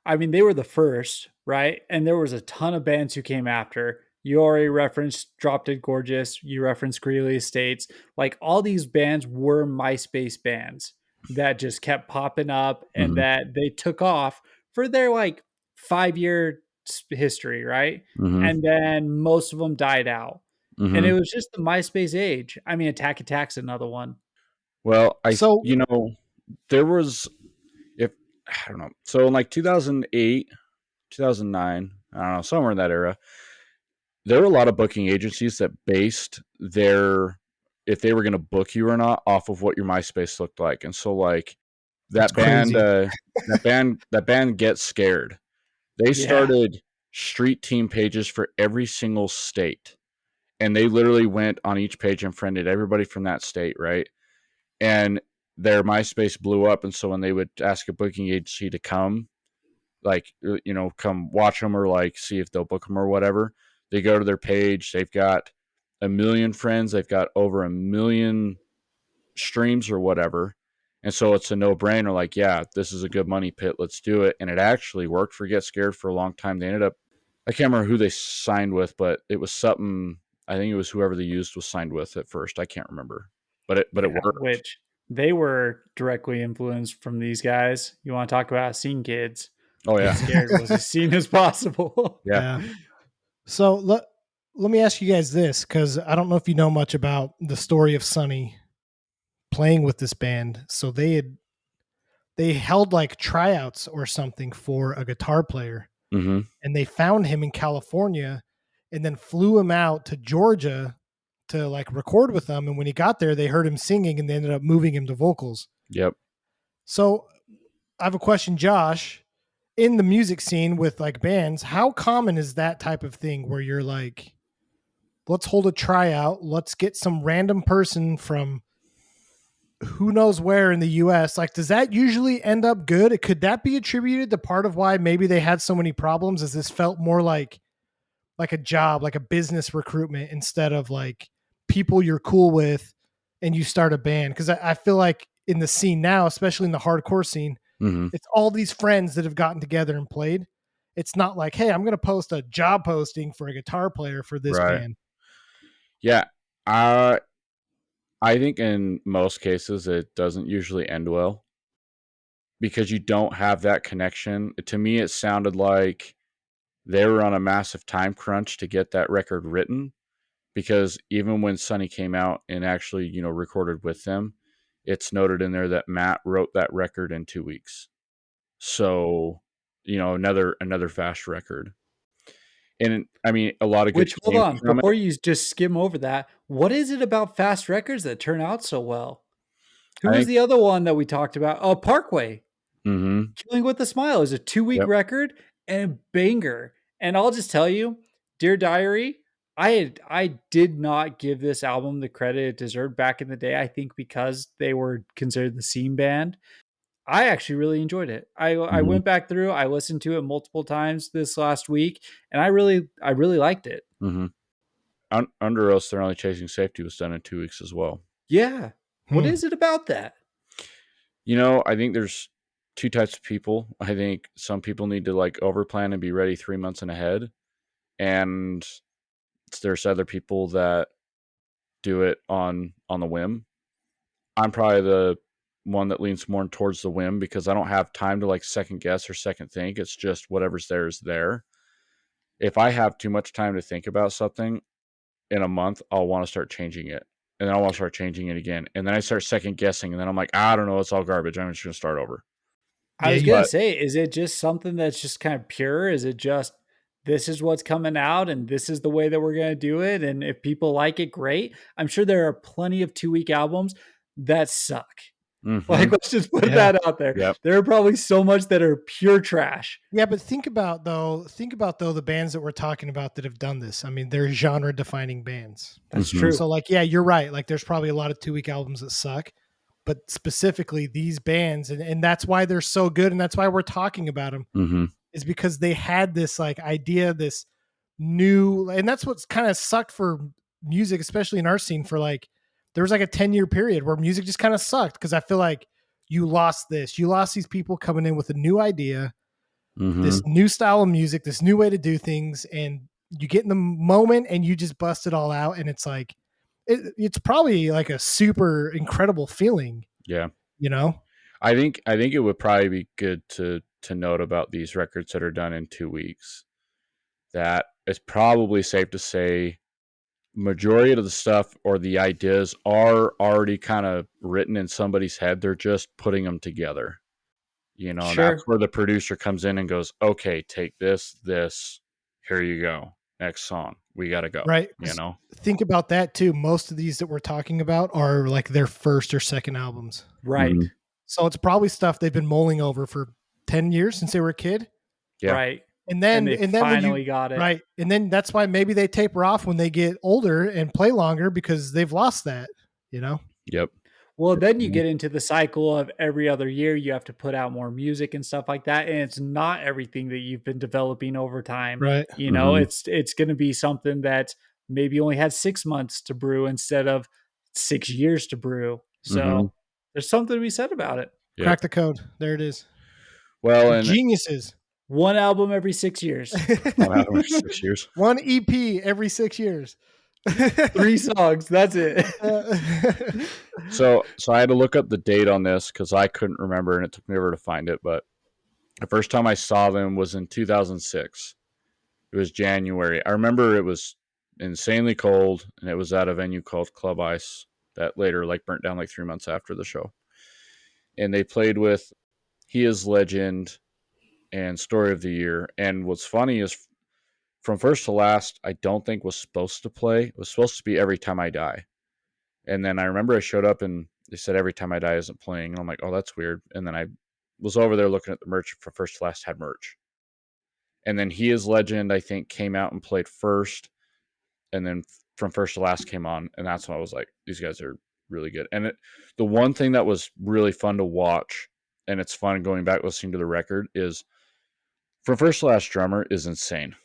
[SPEAKER 4] I mean, they were the first, right? And there was a ton of bands who came after. You already referenced Drop Dead Gorgeous. You referenced Greeley Estates. Like all these bands were MySpace bands that just kept popping up and
[SPEAKER 3] Mhm.
[SPEAKER 4] that they took off for their like 5 year history, right?
[SPEAKER 3] Mhm.
[SPEAKER 4] And then most of them died out. And it
[SPEAKER 3] Mhm.
[SPEAKER 4] was just the MySpace age. I mean, Attack Attack's another one.
[SPEAKER 3] Well,
[SPEAKER 1] So
[SPEAKER 3] there was, if I don't know, so in like 2008, 2009, I don't know, somewhere in that era, there were a lot of booking agencies that based their, if they were going to book you or not, off of what your MySpace looked like. And so like
[SPEAKER 1] that's
[SPEAKER 3] that band,
[SPEAKER 1] crazy.
[SPEAKER 3] that band Get Scared, they
[SPEAKER 4] Yeah.
[SPEAKER 3] started street team pages for every single state, and they literally went on each page and friended everybody from that state, right? And their MySpace blew up, and so when they would ask a booking agency to come, like come watch them or like see if they'll book them or whatever, they go to their page. They've got a million friends. They've got over a million streams or whatever. And so it's a no brainer. Like, yeah, this is a good money pit. Let's do it. And it actually worked for Get Scared for a long time. They ended up, I can't remember who they signed with, but it was something. I think it was whoever they used was signed with at first. I can't remember, but it
[SPEAKER 4] Yeah,
[SPEAKER 3] worked.
[SPEAKER 4] which they were directly influenced from these guys. You want to talk about scene kids?
[SPEAKER 3] Oh
[SPEAKER 4] Get
[SPEAKER 3] yeah,
[SPEAKER 4] Scared was as seen as possible.
[SPEAKER 3] yeah.
[SPEAKER 1] Yeah. So let me ask you guys this, because I don't know if you know much about the story of Sonny playing with this band. So they held like tryouts or something for a guitar player,
[SPEAKER 3] Mm-hmm.
[SPEAKER 1] and they found him in California and then flew him out to Georgia to like record with them. And when he got there, they heard him singing and they ended up moving him to vocals.
[SPEAKER 3] Yep.
[SPEAKER 1] So I have a question, Josh. In the music scene with like bands, how common is that type of thing where you're like, let's hold a tryout, let's get some random person from who knows where in the US? Like, does that usually end up good? Could that be attributed to part of why maybe they had so many problems? As this felt more like a job, like a business recruitment instead of like people you're cool with and you start a band? Because I feel like in the scene now, especially in the hardcore scene,
[SPEAKER 3] Mm-hmm.
[SPEAKER 1] it's all these friends that have gotten together and played. It's not like, hey, I'm going to post a job posting for a guitar player for this
[SPEAKER 3] Right.
[SPEAKER 1] band.
[SPEAKER 3] Yeah. I think in most cases it doesn't usually end well because you don't have that connection. To me, it sounded like they were on a massive time crunch to get that record written, because even when Sonny came out and actually, recorded with them, it's noted in there that Matt wrote that record in 2 weeks. So, another fast record. And I mean, a lot of good
[SPEAKER 4] Which, hold
[SPEAKER 3] came
[SPEAKER 4] on,
[SPEAKER 3] from it.
[SPEAKER 4] before you just skim over that, what is it about fast records that turn out so well? Who was the other one that we talked about? Oh, Parkway.
[SPEAKER 3] Mm-hmm.
[SPEAKER 4] Killing with a Smile is a 2-week record and a banger. And I'll just tell you, Dear Diary, I did not give this album the credit it deserved back in the day. I think because they were considered the scene band. I actually really enjoyed it. I went back through, I listened to it multiple times this last week, and I really liked it.
[SPEAKER 3] Mm-hmm. Under Us, They're Only Chasing Safety was done in 2 weeks as well.
[SPEAKER 4] Yeah. What is it about that?
[SPEAKER 3] I think there's two types of people. I think some people need to like overplan and be ready 3 months and ahead. And there's other people that do it on the whim. I'm probably the one that leans more towards the whim because I don't have time to like second guess or second think. It's just whatever's there is there. If I have too much time to think about something in a month, I'll want to start changing it. And then I want to start changing it again. And then I start second guessing. And then I'm like, I don't know. It's all garbage. I'm just going to start over.
[SPEAKER 4] I was going to say, is it just something that's just kind of pure? Is it just, this is what's coming out and this is the way that we're going to do it? And if people like it, great. I'm sure there are plenty of 2-week albums that suck.
[SPEAKER 3] Mm-hmm.
[SPEAKER 4] Like, let's just put that out there.
[SPEAKER 3] Yep.
[SPEAKER 4] There are probably so much that are pure trash.
[SPEAKER 1] Yeah, but think about though the bands that we're talking about that have done this. I mean, they're genre defining bands.
[SPEAKER 4] That's true.
[SPEAKER 1] So like, yeah, you're right. Like there's probably a lot of 2-week albums that suck, but specifically these bands, and that's why they're so good. And that's why we're talking about them is because they had this like idea, this new, and that's what's kind of sucked for music, especially in our scene for like, there was like a 10-year period where music just kind of sucked. Cause I feel like you lost these people coming in with a new idea, this new style of music, this new way to do things. And you get in the moment and you just bust it all out. And it's like, it's probably like a super incredible feeling.
[SPEAKER 3] Yeah.
[SPEAKER 1] I
[SPEAKER 3] think it would probably be good to note about these records that are done in 2 weeks that it's probably safe to say majority of the stuff or the ideas are already kind of written in somebody's head. They're just putting them together. Sure. That's where the producer comes in and goes, okay, take this, here you go. Next song. We got to go.
[SPEAKER 1] Right. Think about that too. Most of these that we're talking about are like their first or second albums.
[SPEAKER 4] Right. Mm-hmm.
[SPEAKER 1] So it's probably stuff they've been mulling over for 10 years since they were a kid.
[SPEAKER 3] Yeah.
[SPEAKER 4] Right.
[SPEAKER 1] And then
[SPEAKER 4] finally got it.
[SPEAKER 1] Right. And then that's why maybe they taper off when they get older and play longer because they've lost that,
[SPEAKER 3] Yep.
[SPEAKER 4] Well, then you get into the cycle of every other year you have to put out more music and stuff like that. And it's not everything that you've been developing over time.
[SPEAKER 1] Right.
[SPEAKER 4] It's going to be something that maybe only had 6 months to brew instead of 6 years to brew. So there's something to be said about it.
[SPEAKER 1] Yep. Crack the code. There it is.
[SPEAKER 3] Well, and
[SPEAKER 1] geniuses.
[SPEAKER 4] One album every 6 years.
[SPEAKER 3] 6 years.
[SPEAKER 1] One EP every 6 years.
[SPEAKER 4] 3 songs. That's it.
[SPEAKER 3] So I had to look up the date on this because I couldn't remember and it took me ever to find it. But the first time I saw them was in 2006. It was January. I remember it was insanely cold and it was at a venue called Club Ice that later like burnt down like 3 months after the show. And they played with He Is Legend and Story of the Year. And what's funny is From First to Last, I don't think was supposed to play. It was supposed to be Every Time I Die. And then I remember I showed up and they said Every Time I Die isn't playing. And I'm like, oh, that's weird. And then I was over there looking at the merch. From First to Last had merch. And then He Is Legend, I think, came out and played first. And then From First to Last came on. And that's when I was like, these guys are really good. And the one thing that was really fun to watch, and it's fun going back listening to the record, is From First to Last drummer is insane.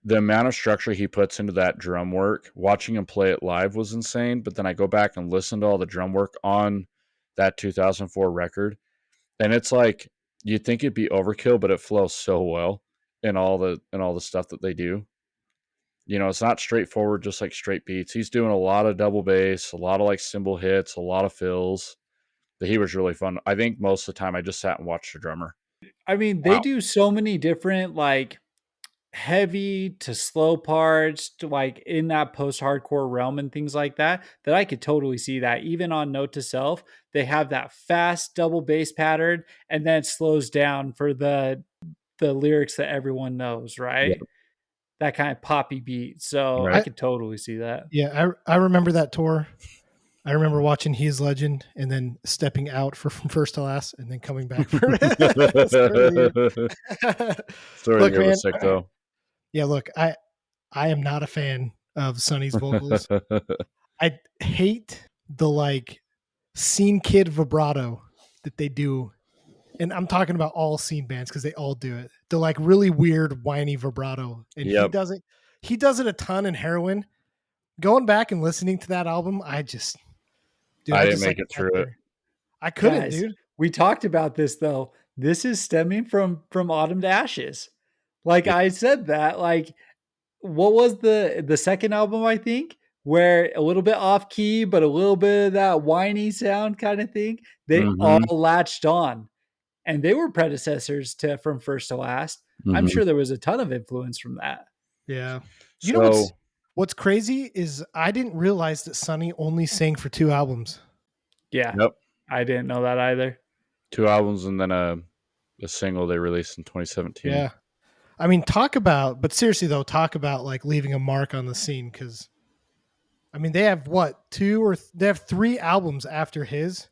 [SPEAKER 3] The amount of structure he puts into that drum work, watching him play it live was insane. But then I go back and listen to all the drum work on that 2004 record. And it's like, you'd think it'd be overkill, but it flows so well in all the stuff that they do. It's not straightforward, just like straight beats. He's doing a lot of double bass, a lot of like cymbal hits, a lot of fills. He was really fun. I think most of the time I just sat and watched the drummer.
[SPEAKER 4] I mean, they do so many different like heavy to slow parts to like in that post-hardcore realm and things like that I could totally see that. Even on Note to Self, they have that fast double bass pattern and then it slows down for the lyrics that everyone knows, right? Yep. That kind of poppy beat. So right. I could totally see that.
[SPEAKER 1] Yeah, I remember that tour. I remember watching He's Legend and then stepping out from first to last and then coming back for the start of the year.
[SPEAKER 3] Story
[SPEAKER 1] Look,
[SPEAKER 3] here
[SPEAKER 1] man.
[SPEAKER 3] was sick though.
[SPEAKER 1] Yeah, look, I am not a fan of Sonny's vocals. I hate the like scene kid vibrato that they do. And I'm talking about all scene bands because they all do it. The like really weird whiny vibrato. And
[SPEAKER 3] Yep.
[SPEAKER 1] he does it a ton in Heroin. Going back and listening to that album, I didn't
[SPEAKER 3] make it through it.
[SPEAKER 1] I couldn't,
[SPEAKER 4] Guys,
[SPEAKER 1] dude.
[SPEAKER 4] We talked about this though. This is stemming from Autumn to Ashes. Like I said that, like what was the second album, I think, where a little bit off key, but a little bit of that whiny sound kind of thing. They all latched on. And they were predecessors to From First to Last. I'm sure there was a ton of influence from that.
[SPEAKER 1] Yeah. You know what's crazy is I didn't realize that Sonny only sang for 2 albums.
[SPEAKER 4] Yeah.
[SPEAKER 3] Yep.
[SPEAKER 4] I didn't know that either.
[SPEAKER 3] 2 albums and then a single they released in 2017.
[SPEAKER 1] Yeah. I mean, talk about like leaving a mark on the scene, because I mean they have they have 3 albums after his.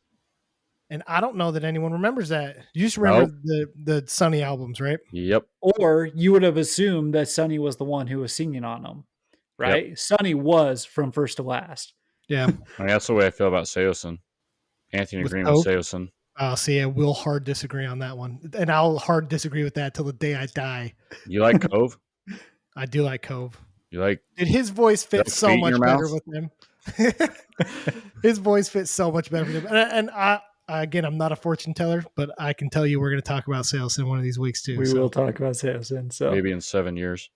[SPEAKER 1] And I don't know that anyone remembers that. You just remember the Sonny albums, right?
[SPEAKER 3] Yep.
[SPEAKER 4] Or you would have assumed that Sonny was the one who was singing on them, right? Yep. Sonny was From First to Last.
[SPEAKER 1] Yeah.
[SPEAKER 3] I mean, that's the way I feel about Seosin. Anthony Green with Seosin.
[SPEAKER 1] See, I will hard disagree on that one. And I'll hard disagree with that till the day I die.
[SPEAKER 3] You like Cove?
[SPEAKER 1] I do like Cove.
[SPEAKER 3] You like...
[SPEAKER 1] Did his voice fit so much better with him? His voice fits so much better with him. And again, I'm not a fortune teller, but I can tell you we're going to talk about Seosin one of these weeks too.
[SPEAKER 4] We will talk about Seosin. So
[SPEAKER 3] maybe in 7 years.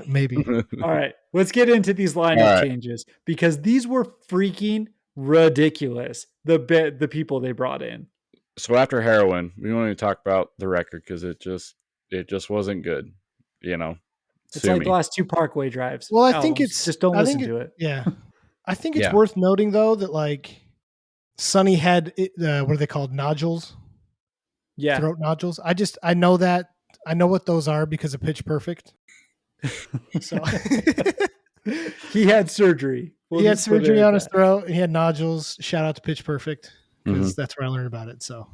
[SPEAKER 1] Maybe.
[SPEAKER 4] All right, let's get into these lineup changes, because these were freaking ridiculous. The people they brought in.
[SPEAKER 3] So after Heroin, we don't even talk about the record because it just wasn't good. You know,
[SPEAKER 4] it's like the last 2 Parkway Drives.
[SPEAKER 1] Well, I think it's
[SPEAKER 4] just don't listen to it.
[SPEAKER 1] Yeah, I think it's worth noting though that like Sonny had what are they called? Nodules.
[SPEAKER 4] Yeah,
[SPEAKER 1] throat nodules. I know what those are because of Pitch Perfect. So
[SPEAKER 4] he had surgery.
[SPEAKER 1] He had surgery on his throat. And he had nodules. Shout out to Pitch Perfect, because that's where I learned about it. So,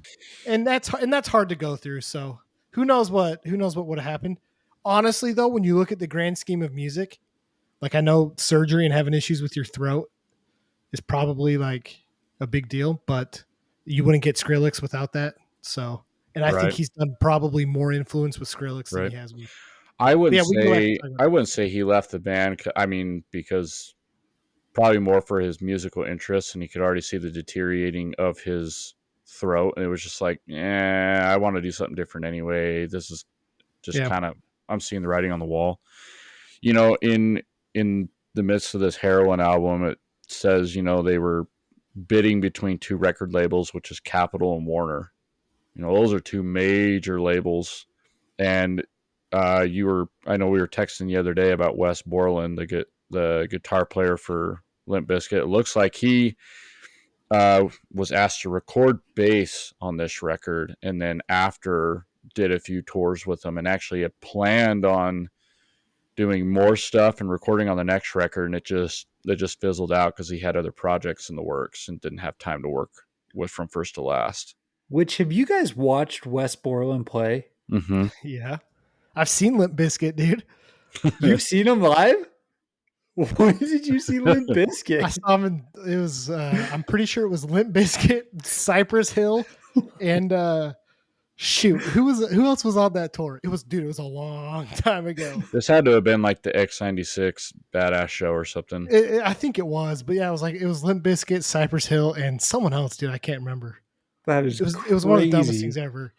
[SPEAKER 1] and that's hard to go through. So who knows what would have happened? Honestly, though, when you look at the grand scheme of music, like I know surgery and having issues with your throat is probably like a big deal, but you wouldn't get Skrillex without that. So, and I think he's done probably more influence with Skrillex than he has with.
[SPEAKER 3] I wouldn't say he left the band. I mean, because probably more for his musical interests, and he could already see the deteriorating of his throat, and it was just like, I want to do something different anyway. This is just kind of, I'm seeing the writing on the wall. You know, in the midst of this Heroin album, it says, you know, they were bidding between 2 record labels, which is Capitol and Warner. You know, those are 2 major labels. And I know we were texting the other day about Wes Borland, the guitar player for Limp Bizkit. It looks like he was asked to record bass on this record, and then after did a few tours with them, and actually had planned on doing more stuff and recording on the next record, and it just fizzled out because he had other projects in the works and didn't have time to work with From First to Last.
[SPEAKER 4] Which, have you guys watched Wes Borland play?
[SPEAKER 3] Mm-hmm.
[SPEAKER 1] Yeah, I've seen Limp Bizkit, dude.
[SPEAKER 4] You've seen him live? When did you see Limp Bizkit?
[SPEAKER 1] I saw him. It was I'm pretty sure it was Limp Bizkit, Cypress Hill, and shoot, who else was on that tour? It was a long time ago.
[SPEAKER 3] This had to have been like the X96 Badass show or something.
[SPEAKER 1] I think it was, but yeah, it was Limp Bizkit, Cypress Hill, and someone else, dude. I can't remember.
[SPEAKER 4] That is
[SPEAKER 1] it was one of the dumbest things ever.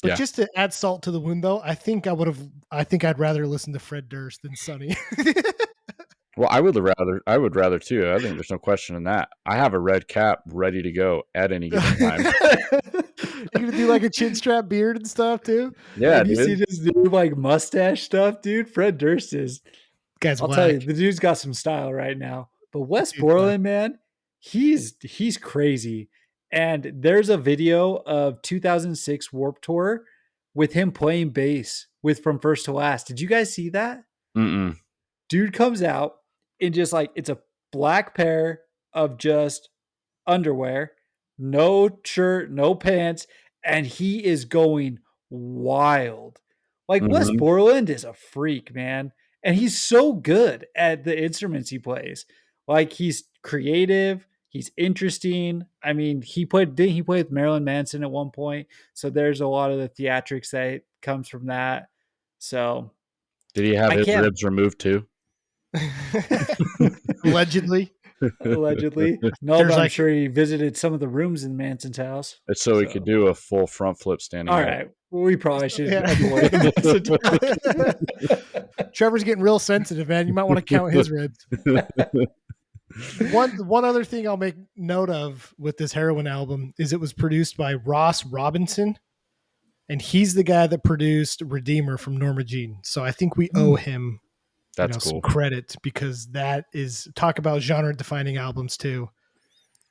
[SPEAKER 1] But just to add salt to the wound, though, I think I'd rather listen to Fred Durst than Sonny.
[SPEAKER 3] Well, I would rather too. I think there's no question in that. I have a red cap ready to go at any given time.
[SPEAKER 1] You're gonna do like a chin strap beard and stuff too?
[SPEAKER 3] Yeah,
[SPEAKER 4] you see this new like mustache stuff, dude? Fred Durst is.
[SPEAKER 1] Guys,
[SPEAKER 4] I'll tell you, the dude's got some style right now. But Wes Borland, man, he's crazy. And there's a video of 2006 Warped Tour with him playing bass with From First to Last. Did you guys see that?
[SPEAKER 3] Mm-mm.
[SPEAKER 4] Dude comes out in just like, it's a black pair of just underwear, no shirt, no pants, and he is going wild. Like Wes
[SPEAKER 3] Mhm.
[SPEAKER 4] Borland is a freak, man. And he's so good at the instruments he plays. Like he's creative, he's interesting. I mean, didn't he play with Marilyn Manson at one point? So there's a lot of the theatrics that comes from that. So
[SPEAKER 3] Did he have
[SPEAKER 4] I
[SPEAKER 3] his
[SPEAKER 4] can't
[SPEAKER 3] ribs removed too?
[SPEAKER 1] Allegedly.
[SPEAKER 4] allegedly. No,
[SPEAKER 1] There's
[SPEAKER 4] but I'm
[SPEAKER 1] like
[SPEAKER 4] sure he visited some of the rooms in Manson's house.
[SPEAKER 3] It's so he could do a full front flip standing
[SPEAKER 4] All
[SPEAKER 3] up.
[SPEAKER 4] right. We probably should
[SPEAKER 1] Yeah.
[SPEAKER 4] avoid this.
[SPEAKER 1] Trevor's getting real sensitive, man. You might want to count his ribs. One other thing I'll make note of with this Heroin album is it was produced by Ross Robinson, and he's the guy that produced Redeemer from Norma Jean. So I think we owe him
[SPEAKER 3] That's
[SPEAKER 1] some
[SPEAKER 3] cool.
[SPEAKER 1] credit, because that is, talk about genre defining albums too.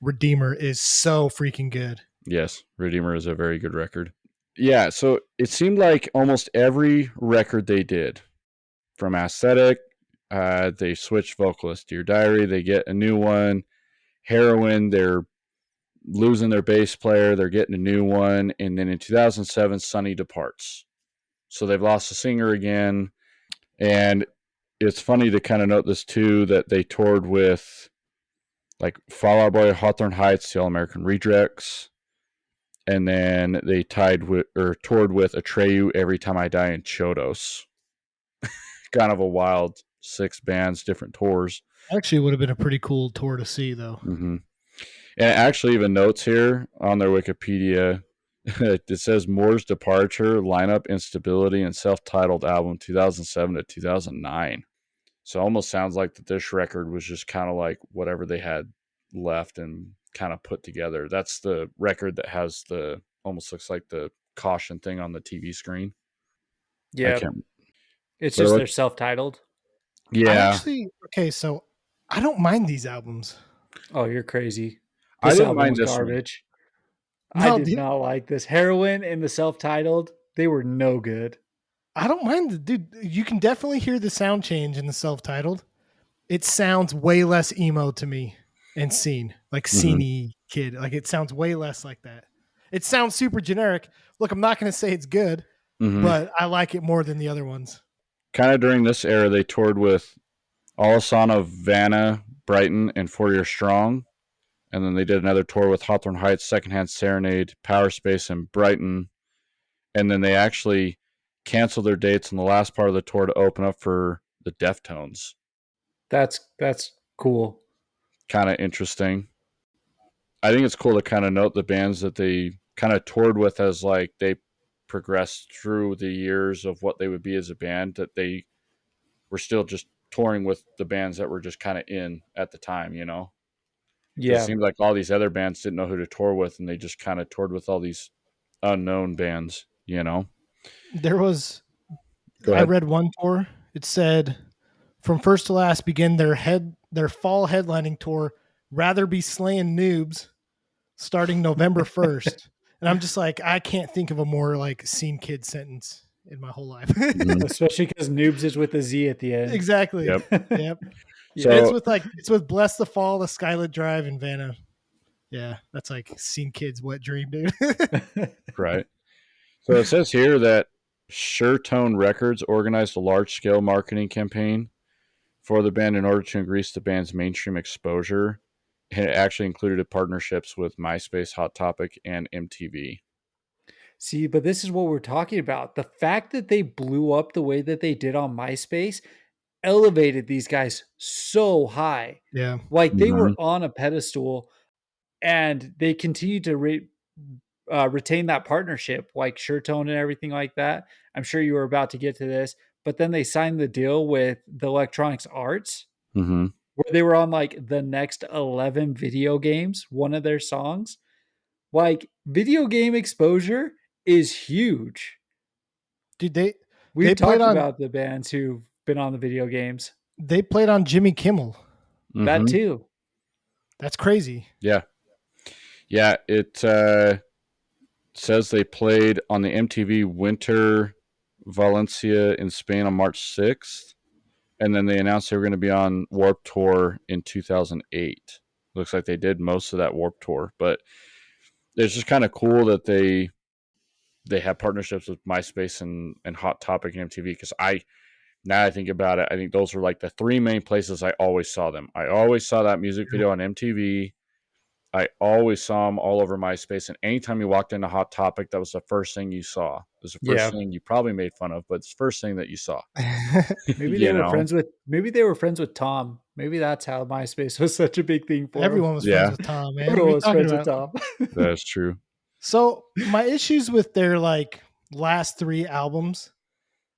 [SPEAKER 1] Redeemer is so freaking good.
[SPEAKER 3] Yes, Redeemer is a very good record. Yeah, so it seemed like almost every record they did, from Aesthetic, they switched vocalists. Dear Diary, they get a new one. Heroin, they're losing their bass player, they're getting a new one. And then in 2007, Sonny departs. So they've lost a singer again. And it's funny to kind of note this too, that they toured with like Fall Out Boy, Hawthorne Heights, the All American Rejects, and then they toured with Atreyu, Every Time I Die, and Chodos. Kind of a wild 6 bands, different tours.
[SPEAKER 1] Actually, would have been a pretty cool tour to see, though.
[SPEAKER 3] Mm-hmm. And it actually even notes here on their Wikipedia, it says Moore's departure, lineup instability, and self-titled album 2007 to 2009. So it almost sounds like that this record was just kind of like whatever they had left and kind of put together. That's the record that has the, almost looks like the caution thing on the TV screen.
[SPEAKER 4] Yeah. It's
[SPEAKER 3] But
[SPEAKER 4] just
[SPEAKER 3] it
[SPEAKER 4] they're
[SPEAKER 3] looks-
[SPEAKER 4] self-titled.
[SPEAKER 3] Yeah.
[SPEAKER 1] Okay, so I don't mind these albums.
[SPEAKER 4] Oh, you're crazy.
[SPEAKER 3] I
[SPEAKER 4] This
[SPEAKER 3] didn't
[SPEAKER 4] album
[SPEAKER 3] mind
[SPEAKER 4] was
[SPEAKER 3] this one.
[SPEAKER 4] garbage.
[SPEAKER 1] No,
[SPEAKER 4] I did
[SPEAKER 1] dude.
[SPEAKER 4] not like this. Heroin and the self-titled, they were no good.
[SPEAKER 1] I don't mind the dude. You can definitely hear the sound change in the self-titled. It sounds way less emo to me and scene, like scene-y kid. Like it sounds way less like that. It sounds super generic. Look, I'm not going to say it's good, but I like it more than the other ones.
[SPEAKER 3] Kind of during this era, they toured with Alesana, Vanna, Brighton, and 4 Year Strong. And then they did another tour with Hawthorne Heights, Secondhand Serenade, Power Space, and Brighton. And then they actually canceled their dates in the last part of the tour to open up for the Deftones.
[SPEAKER 4] That's cool.
[SPEAKER 3] Kind of interesting. I think it's cool to kind of note the bands that they kind of toured with as like they progressed through the years of what they would be as a band, that they were still just touring with the bands that were just kind of in at the time, you know?
[SPEAKER 4] Yeah.
[SPEAKER 3] It seemed like all these other bands didn't know who to tour with, and they just kind of toured with all these unknown bands, you know?
[SPEAKER 1] There was,
[SPEAKER 3] Go
[SPEAKER 1] I
[SPEAKER 3] ahead.
[SPEAKER 1] read one tour. It said, from first to last, begin their fall headlining tour, Rather Be Slaying Noobs, starting November 1st. And I'm just like, I can't think of a more like scene kid sentence in my whole life.
[SPEAKER 4] Especially because Noobs is with a Z at the end.
[SPEAKER 1] Exactly.
[SPEAKER 3] Yep.
[SPEAKER 1] Yep.
[SPEAKER 3] So-
[SPEAKER 1] It's with Bless the Fall, the Skylit Drive, and Vanna. Yeah, that's like scene kids' wet dream, dude.
[SPEAKER 3] Right. So it says here that Sure Tone Records organized a large-scale marketing campaign for the band in order to increase the band's mainstream exposure. And it actually included partnerships with MySpace, Hot Topic, and MTV.
[SPEAKER 4] See, but this is what we're talking about. The fact that they blew up the way that they did on MySpace elevated these guys so high.
[SPEAKER 1] Yeah.
[SPEAKER 4] Like they were on a pedestal, and they continued to retain that partnership, like Sure-Tone and everything like that. I'm sure you were about to get to this, but then they signed the deal with the Electronics Arts,
[SPEAKER 3] Mm-hmm.
[SPEAKER 4] where they were on like the next 11 video games, one of their songs. Like video game exposure is huge.
[SPEAKER 1] Dude,
[SPEAKER 4] We've
[SPEAKER 1] They played
[SPEAKER 4] talked
[SPEAKER 1] on-
[SPEAKER 4] about the bands who've been on the video games.
[SPEAKER 1] they played on Jimmy Kimmel.
[SPEAKER 4] That too.
[SPEAKER 1] That's crazy.
[SPEAKER 3] Yeah. Yeah, it says they played on the MTV Winter Valencia in Spain on March 6th. And then they announced they were going to be on Warped Tour in 2008. Looks like they did most of that Warped Tour, but it's just kind of cool that they have partnerships with MySpace and Hot Topic and MTV. Because now I think about it, I think those were like the three main places I always saw them. I always saw that music video on MTV. I always saw them all over MySpace. And anytime you walked into Hot Topic, that was the first thing you saw. It was the first thing you probably made fun of, but it's the first thing that you saw.
[SPEAKER 4] Maybe they were friends with Tom. Maybe that's how MySpace was such a big thing for
[SPEAKER 1] Everyone was friends with Tom, man.
[SPEAKER 4] Everyone was friends with Tom.
[SPEAKER 3] That's true.
[SPEAKER 1] So my issues with their like last three albums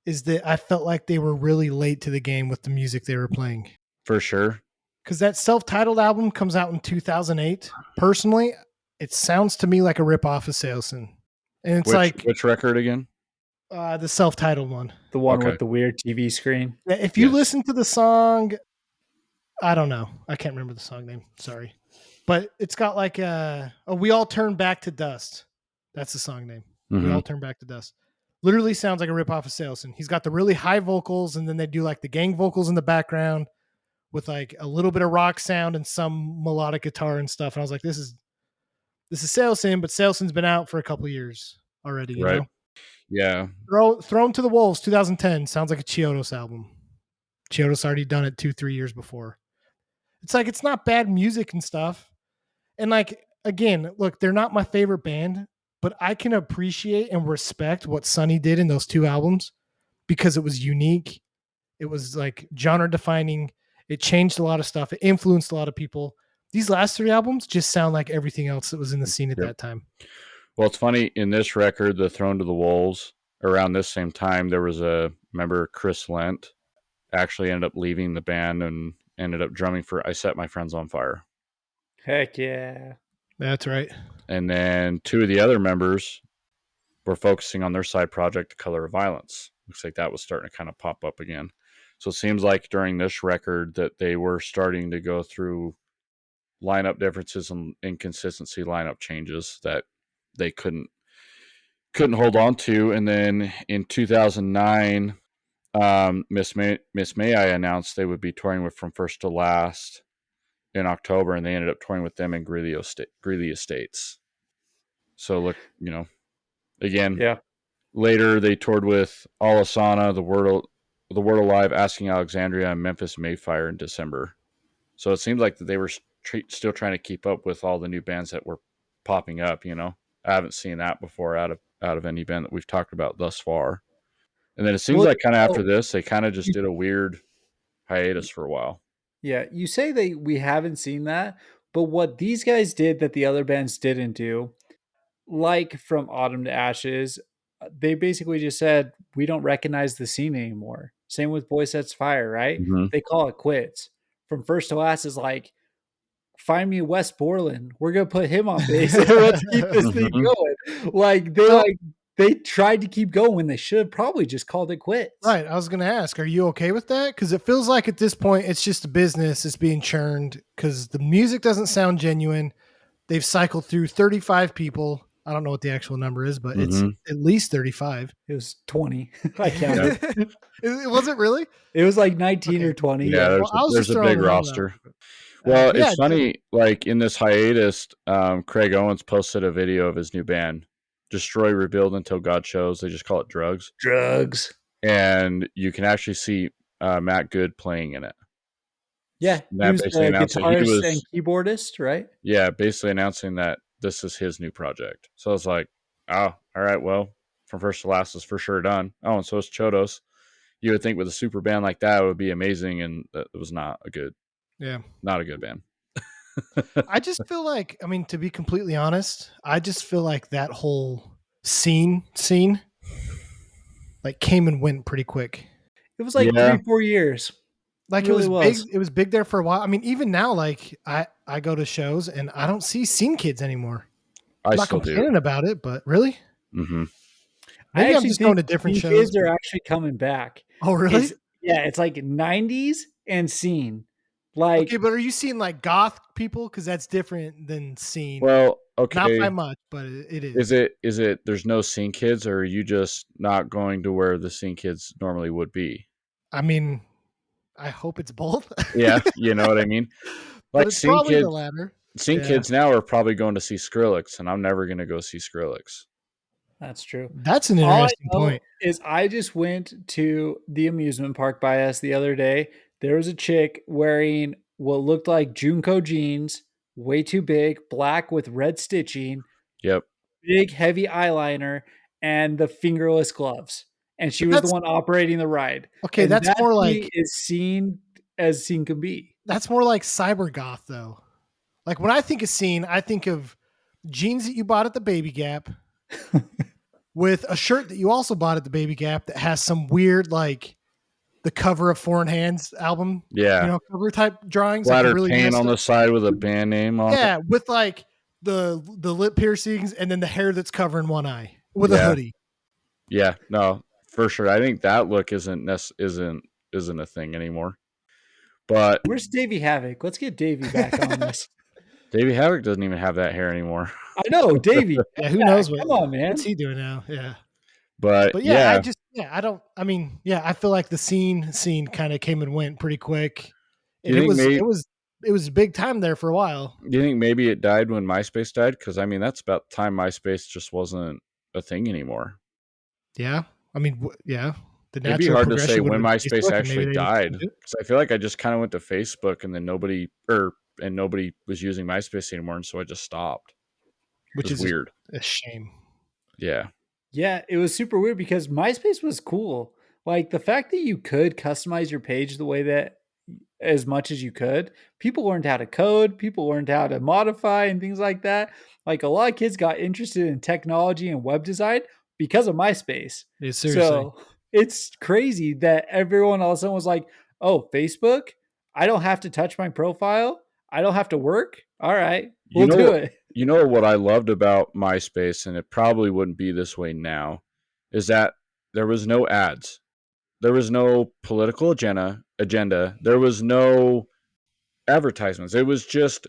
[SPEAKER 1] is that I felt like they were really late to the game with the music they were playing.
[SPEAKER 3] For sure.
[SPEAKER 1] Because that self-titled album comes out in 2008. Personally, it sounds to me like a ripoff of Sailsin. And it's
[SPEAKER 3] which record again?
[SPEAKER 1] The self-titled one.
[SPEAKER 4] The one with the weird TV screen.
[SPEAKER 1] Yeah, if you listen to the song, I don't know. I can't remember the song name. Sorry. But it's got like We All Turn Back to Dust. That's the song name.
[SPEAKER 3] Mm-hmm.
[SPEAKER 1] We All Turn Back to Dust. Literally sounds like a ripoff of Sailsin. He's got the really high vocals, and then they do like the gang vocals in the background with like a little bit of rock sound and some melodic guitar and stuff. And I was like, this is Sailsin, but Sailsin's been out for a couple of years already, you know?
[SPEAKER 3] Yeah.
[SPEAKER 1] Thrown to the Wolves, 2010. Sounds like a Chiodos album. Chiodos already done it 2-3 years before. It's like, it's not bad music and stuff. And like, again, look, they're not my favorite band, but I can appreciate and respect what Sonny did in those two albums because it was unique. It was like genre defining. It changed a lot of stuff. It influenced a lot of people. These last three albums just sound like everything else that was in the scene at that time.
[SPEAKER 3] Well, it's funny, in this record, The Throne to the Wolves, around this same time, there was remember Chris Lent actually ended up leaving the band and ended up drumming for I Set My Friends on Fire.
[SPEAKER 4] Heck yeah.
[SPEAKER 1] That's right.
[SPEAKER 3] And then two of the other members were focusing on their side project, The Color of Violence. Looks like that was starting to kind of pop up again. So it seems like during this record that they were starting to go through lineup differences and inconsistency lineup changes that they couldn't hold on to. And then in 2009, Miss May I announced they would be touring with From First to Last in October, and they ended up touring with them in Greeley Estates. So look, again, later they toured with Alasana, The Word Alive, Asking Alexandria, and Memphis Mayfire in December. So it seems like that they were still trying to keep up with all the new bands that were popping up. I haven't seen that before out of any band that we've talked about thus far. And then it seems like kind of after this, they kind of just did a weird hiatus for a while.
[SPEAKER 4] Yeah, you say we haven't seen that, but what these guys did that the other bands didn't do, like From Autumn to Ashes, they basically just said, we don't recognize the scene anymore. Same with Boy Sets Fire, right?
[SPEAKER 3] Mm-hmm.
[SPEAKER 4] They call it quits. From First to Last is like, find me Wes Borland. We're going to put him on bass. Let's keep this thing going. They tried to keep going when they should have probably just called it quits.
[SPEAKER 1] Right. I was going to ask, are you okay with that? Because it feels like at this point, it's just a business. It's being churned because the music doesn't sound genuine. They've cycled through 35 people. I don't know what the actual number is, but it's at least 35.
[SPEAKER 4] It was 20. I counted.
[SPEAKER 1] It wasn't really?
[SPEAKER 4] It was like 19 or 20.
[SPEAKER 3] Yeah, there's a big roster. Well, it's funny, like in this hiatus, Craig Owens posted a video of his new band, Destroy, Rebuild Until God Shows. They just call it Drugs.
[SPEAKER 4] Drugs.
[SPEAKER 3] And you can actually see Matt Good playing in it.
[SPEAKER 4] Yeah,
[SPEAKER 3] Matt
[SPEAKER 4] he was the guitarist and keyboardist, right?
[SPEAKER 3] Yeah, basically announcing that this is his new project. So I was like, oh, all right, well, From First to Last is for sure done. Oh, and so is Chiodos. You would think with a super band like that, it would be amazing, and it was not a good band.
[SPEAKER 1] I just feel like, I mean, to be completely honest, I just feel like that whole scene like came and went pretty quick.
[SPEAKER 4] It was like 3-4 years.
[SPEAKER 1] Like it really was big. It was big there for a while. I mean, even now, like I go to shows and I don't see Scene Kids anymore. I'm not complaining about it, but really?
[SPEAKER 3] Mm-hmm.
[SPEAKER 1] Maybe I'm just going to different shows.
[SPEAKER 4] Kids are actually coming back.
[SPEAKER 1] Oh, really?
[SPEAKER 4] It's like 90s and Scene. Like,
[SPEAKER 1] okay, but are you seeing like goth people? Because that's different than Scene.
[SPEAKER 3] Well, okay,
[SPEAKER 1] not by much, but it is.
[SPEAKER 3] Is it? There's no Scene Kids, or are you just not going to where the Scene Kids normally would be?
[SPEAKER 1] I mean, I hope it's both.
[SPEAKER 3] Yeah, you know what I mean. Like
[SPEAKER 1] it's probably the latter.
[SPEAKER 3] seeing
[SPEAKER 1] Yeah.
[SPEAKER 3] kids now are probably going to see Skrillex, and I'm never going to go see Skrillex.
[SPEAKER 4] That's true.
[SPEAKER 1] That's an
[SPEAKER 4] All I
[SPEAKER 1] interesting
[SPEAKER 4] know
[SPEAKER 1] point.
[SPEAKER 4] is I just went to the amusement park by us the other day. There was a chick wearing what looked like Junko jeans, way too big, black with red stitching,
[SPEAKER 3] Yep.
[SPEAKER 4] big heavy eyeliner, and the fingerless gloves. And she
[SPEAKER 1] But
[SPEAKER 4] was the
[SPEAKER 1] that's
[SPEAKER 4] one operating the ride.
[SPEAKER 1] okay.
[SPEAKER 4] And
[SPEAKER 1] That's
[SPEAKER 4] that
[SPEAKER 1] more
[SPEAKER 4] to
[SPEAKER 1] like
[SPEAKER 4] me is seen as seen can be.
[SPEAKER 1] cyber goth though. Like when I think of scene, I think of jeans that you bought at the Baby Gap with a shirt that you also bought at the Baby Gap that has some weird like the cover of Foreign Hands album,
[SPEAKER 3] Yeah.
[SPEAKER 1] cover type drawings,
[SPEAKER 3] Splatter
[SPEAKER 1] like really
[SPEAKER 3] paint
[SPEAKER 1] messed
[SPEAKER 3] on
[SPEAKER 1] up.
[SPEAKER 3] the side with a band name on it.
[SPEAKER 1] Yeah, with like the lip piercings and then the hair that's covering one eye with a
[SPEAKER 3] Yeah.
[SPEAKER 1] hoodie.
[SPEAKER 3] Yeah, no, for sure. I think that look isn't a thing anymore. But
[SPEAKER 4] Where's Davey Havoc? Let's get Davey back on this.
[SPEAKER 3] Davey Havoc doesn't even have that hair anymore.
[SPEAKER 4] I know, Davey.
[SPEAKER 1] Yeah, who knows
[SPEAKER 4] Come on, man.
[SPEAKER 1] what's he doing now? Yeah.
[SPEAKER 3] But
[SPEAKER 1] But
[SPEAKER 3] yeah,
[SPEAKER 1] I feel like the scene kind of came and went pretty quick. And
[SPEAKER 3] You
[SPEAKER 1] it
[SPEAKER 3] think
[SPEAKER 1] was
[SPEAKER 3] maybe-
[SPEAKER 1] it was big time there for a while.
[SPEAKER 3] do you think maybe it died when MySpace died? Because I mean, that's about the time MySpace just wasn't a thing anymore.
[SPEAKER 1] Yeah. I mean, yeah. The
[SPEAKER 3] It'd be
[SPEAKER 1] natural
[SPEAKER 3] hard to say
[SPEAKER 1] progression
[SPEAKER 3] when
[SPEAKER 1] would've been
[SPEAKER 3] MySpace
[SPEAKER 1] Facebook, and
[SPEAKER 3] actually
[SPEAKER 1] maybe they
[SPEAKER 3] died.
[SPEAKER 1] didn't do it.
[SPEAKER 3] Because I feel like I just kind of went to Facebook and then nobody was using MySpace anymore, and so I just stopped.
[SPEAKER 1] Which
[SPEAKER 3] It was
[SPEAKER 1] is
[SPEAKER 3] weird.
[SPEAKER 1] a shame.
[SPEAKER 3] Yeah.
[SPEAKER 4] Yeah, it was super weird because MySpace was cool. Like the fact that you could customize your page the way that as much as you could, people learned how to code, people learned how to modify and things like that. Like a lot of kids got interested in technology and web design because of MySpace.
[SPEAKER 1] Yeah, seriously.
[SPEAKER 4] So it's crazy that everyone all of a sudden was like, oh, Facebook? I don't have to touch my profile. I don't have to work. All right, we'll do it.
[SPEAKER 3] You know what I loved about MySpace, and it probably wouldn't be this way now, is that there was no ads. There was no political agenda. There was no advertisements. It was just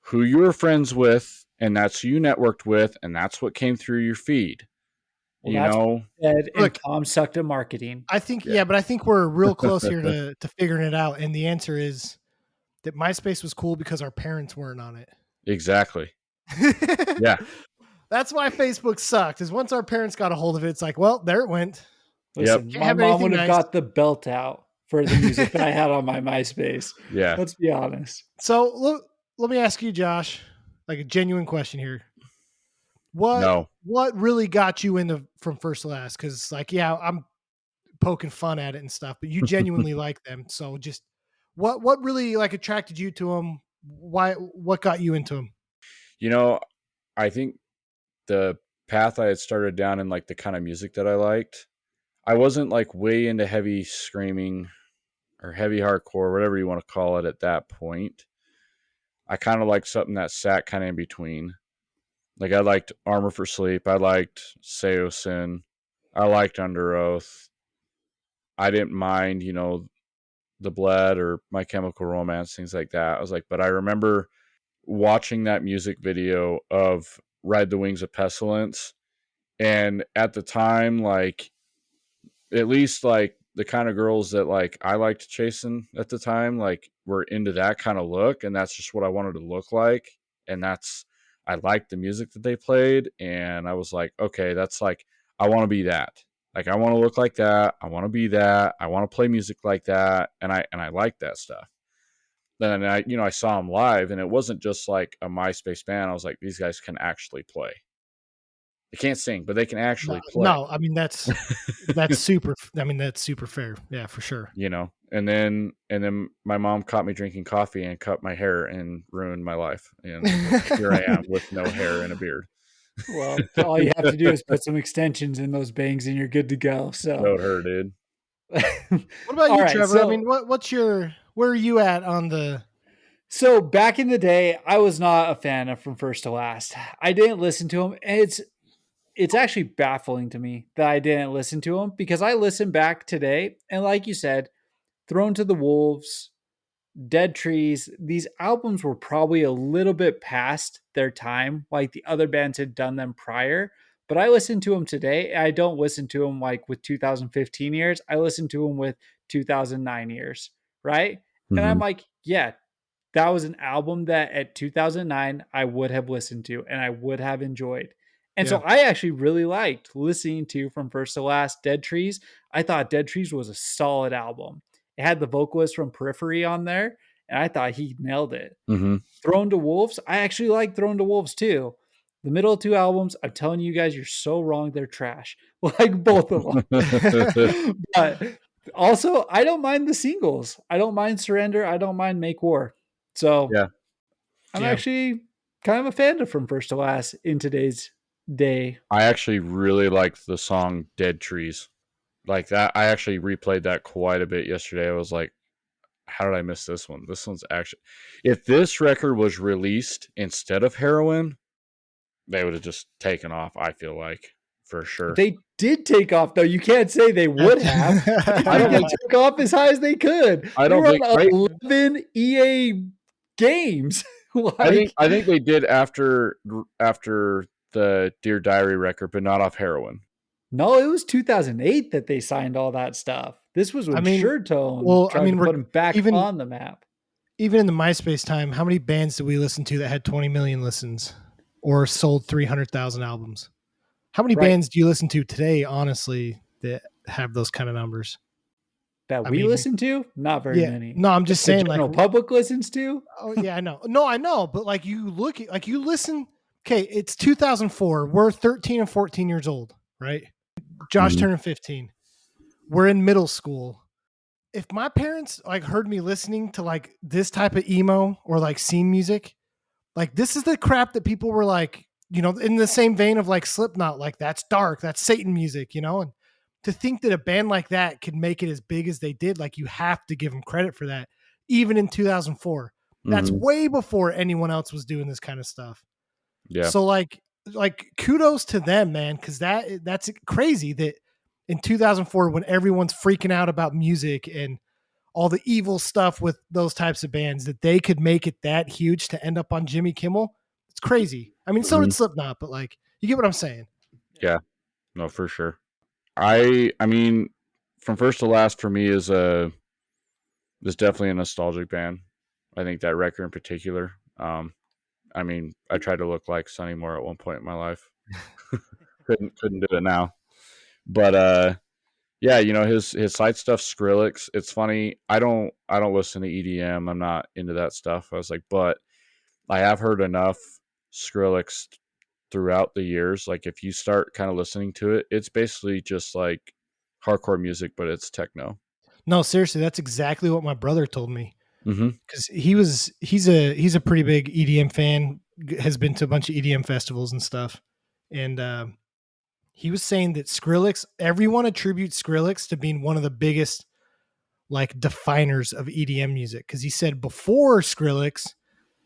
[SPEAKER 3] who you were friends with, and that's who you networked with, and that's what came through your feed.
[SPEAKER 4] Well,
[SPEAKER 3] you
[SPEAKER 4] that's
[SPEAKER 3] know?
[SPEAKER 4] And
[SPEAKER 1] Look,
[SPEAKER 4] Tom sucked at marketing.
[SPEAKER 1] I think
[SPEAKER 3] Yeah.
[SPEAKER 1] but I think we're real close here to figuring it out. And the answer is that MySpace was cool because our parents weren't on it.
[SPEAKER 3] Exactly. Yeah.
[SPEAKER 1] That's why Facebook sucked. Is once our parents got a hold of it, it's like, well, there it went.
[SPEAKER 4] Listen,
[SPEAKER 1] Can't
[SPEAKER 4] my
[SPEAKER 1] have
[SPEAKER 4] mom
[SPEAKER 1] anything
[SPEAKER 4] would have
[SPEAKER 1] nice.
[SPEAKER 4] got the belt out for the music that I had on my MySpace.
[SPEAKER 3] Yeah.
[SPEAKER 4] Let's be honest.
[SPEAKER 1] So let me ask you, Josh, like a genuine question here.
[SPEAKER 3] No.
[SPEAKER 1] What really got you into From First to Last? Because like, yeah, I'm poking fun at it and stuff, but you genuinely like them. So just what really like attracted you to them? What got you into them?
[SPEAKER 3] You know, I think the path I had started down in like the kind of music that I liked, I wasn't like way into heavy screaming or heavy hardcore, whatever you want to call it at that point. I kind of liked something that sat kind of in between. Like I liked Armor for Sleep. I liked Seosin. I liked Under Oath. I didn't mind, The Bled or My Chemical Romance, things like that. I was like, but I remember watching that music video of Ride the Wings of Pestilence. And at the time, like, at least like the kind of girls that like I liked chasing at the time, like were into that kind of look. And that's just what I wanted to look like. And I liked the music that they played. And I was like, okay, that's like, I want to be that. Like, I want to look like that. I want to be that. I want to play music like that. And I like that stuff. Then I saw them live, and it wasn't just like a MySpace band. I was like, these guys can actually play. They can't sing, but they can actually play.
[SPEAKER 1] No, I mean that's super. I mean that's super fair. Yeah, for sure.
[SPEAKER 3] And then my mom caught me drinking coffee and cut my hair and ruined my life. And here I am with no hair and a beard.
[SPEAKER 4] Well, all you have to do is put some extensions in those bangs, and you're good to go. So,
[SPEAKER 3] Showed her, dude.
[SPEAKER 1] What about
[SPEAKER 4] All
[SPEAKER 1] you,
[SPEAKER 4] right,
[SPEAKER 1] Trevor? I
[SPEAKER 4] so-
[SPEAKER 1] mean, where are you at on the?
[SPEAKER 4] So back in the day, I was not a fan of From First to Last. I didn't listen to him, and it's actually baffling to me that I didn't listen to him because I listened back today, and like you said, Thrown to the Wolves, Dead Trees, these albums were probably a little bit past their time, like the other bands had done them prior. But I listen to them today. And I don't listen to them like with 2015 years. I listen to them with 2009 years, right? And I'm like, yeah, that was an album that at 2009 I would have listened to and I would have enjoyed. And so
[SPEAKER 1] Yeah.
[SPEAKER 4] I actually really liked listening to From First to Last Dead Trees. I thought Dead Trees was a solid album. It had the vocalist from Periphery on there, and I thought he nailed it.
[SPEAKER 3] Mm-hmm.
[SPEAKER 4] Thrown to Wolves, I actually like Thrown to Wolves too. The middle two albums, I'm telling you guys, you're so wrong. They're trash. Like both of them. But also, I don't mind the singles. I don't mind Surrender. I don't mind Make War. So
[SPEAKER 3] Yeah.
[SPEAKER 4] I'm
[SPEAKER 1] Yeah.
[SPEAKER 4] actually kind of a fan of From First to Last in today's day.
[SPEAKER 3] I actually really liked the song Dead Trees. Like that, I actually replayed that quite a bit yesterday. I was like, how did I miss this one? This one's actually, if this record was released instead of Heroin, they would have just taken off, I feel like, for sure.
[SPEAKER 4] They did take off, though. You can't say they would have. I don't think they took off as high as they could.
[SPEAKER 3] I don't
[SPEAKER 4] they
[SPEAKER 3] think-
[SPEAKER 4] were on 11 EA games.
[SPEAKER 3] I think they did after the Dear Diary record, but not off Heroin.
[SPEAKER 4] No, it was 2008 that they signed all that stuff. This was when Sure Tone tried to put them back on the map.
[SPEAKER 1] Even in the MySpace time, how many bands did we listen to that had 20 million listens or sold 300,000 albums? How many bands do you listen to today, honestly, that have those kind of numbers?
[SPEAKER 4] That we listen to? Not very many.
[SPEAKER 1] No, I'm just saying,
[SPEAKER 4] like public listens to.
[SPEAKER 1] Oh yeah, I know. No, I know, but like you look at, like you listen. Okay, it's 2004. We're 13 and 14 years old, right? Josh turning 15. We're in middle school. If my parents like heard me listening to like this type of emo or like scene music, like this is the crap that people were like, you know, in the same vein of like Slipknot, like that's dark, that's Satan music, you know, and to think that a band like that could make it as big as they did, like you have to give them credit for that. Even in 2004, that's way before anyone else was doing this kind of stuff.
[SPEAKER 3] Yeah.
[SPEAKER 1] So like kudos to them, man, because that's crazy that in 2004, when everyone's freaking out about music and all the evil stuff with those types of bands, that they could make it that huge to end up on Jimmy Kimmel. It's crazy. I mean, so did Slipknot, but like, you get what I'm saying?
[SPEAKER 3] Yeah, no, for sure. I mean, From First to Last for me is definitely a nostalgic band. I think that record in particular. I mean, I tried to look like Sonny Moore at one point in my life. couldn't do it now. But yeah, you know, his side stuff, Skrillex. It's funny. I don't listen to EDM. I'm not into that stuff. I was like, but I have heard enough Skrillex throughout the years. Like if you start kind of listening to it, it's basically just like hardcore music, but it's techno.
[SPEAKER 1] No, seriously, that's exactly what my brother told me.
[SPEAKER 3] Mm-hmm.
[SPEAKER 1] Because he's a pretty big EDM fan, has been to a bunch of EDM festivals and stuff, and he was saying that Skrillex, everyone attributes Skrillex to being one of the biggest like definers of EDM music. Because he said before Skrillex,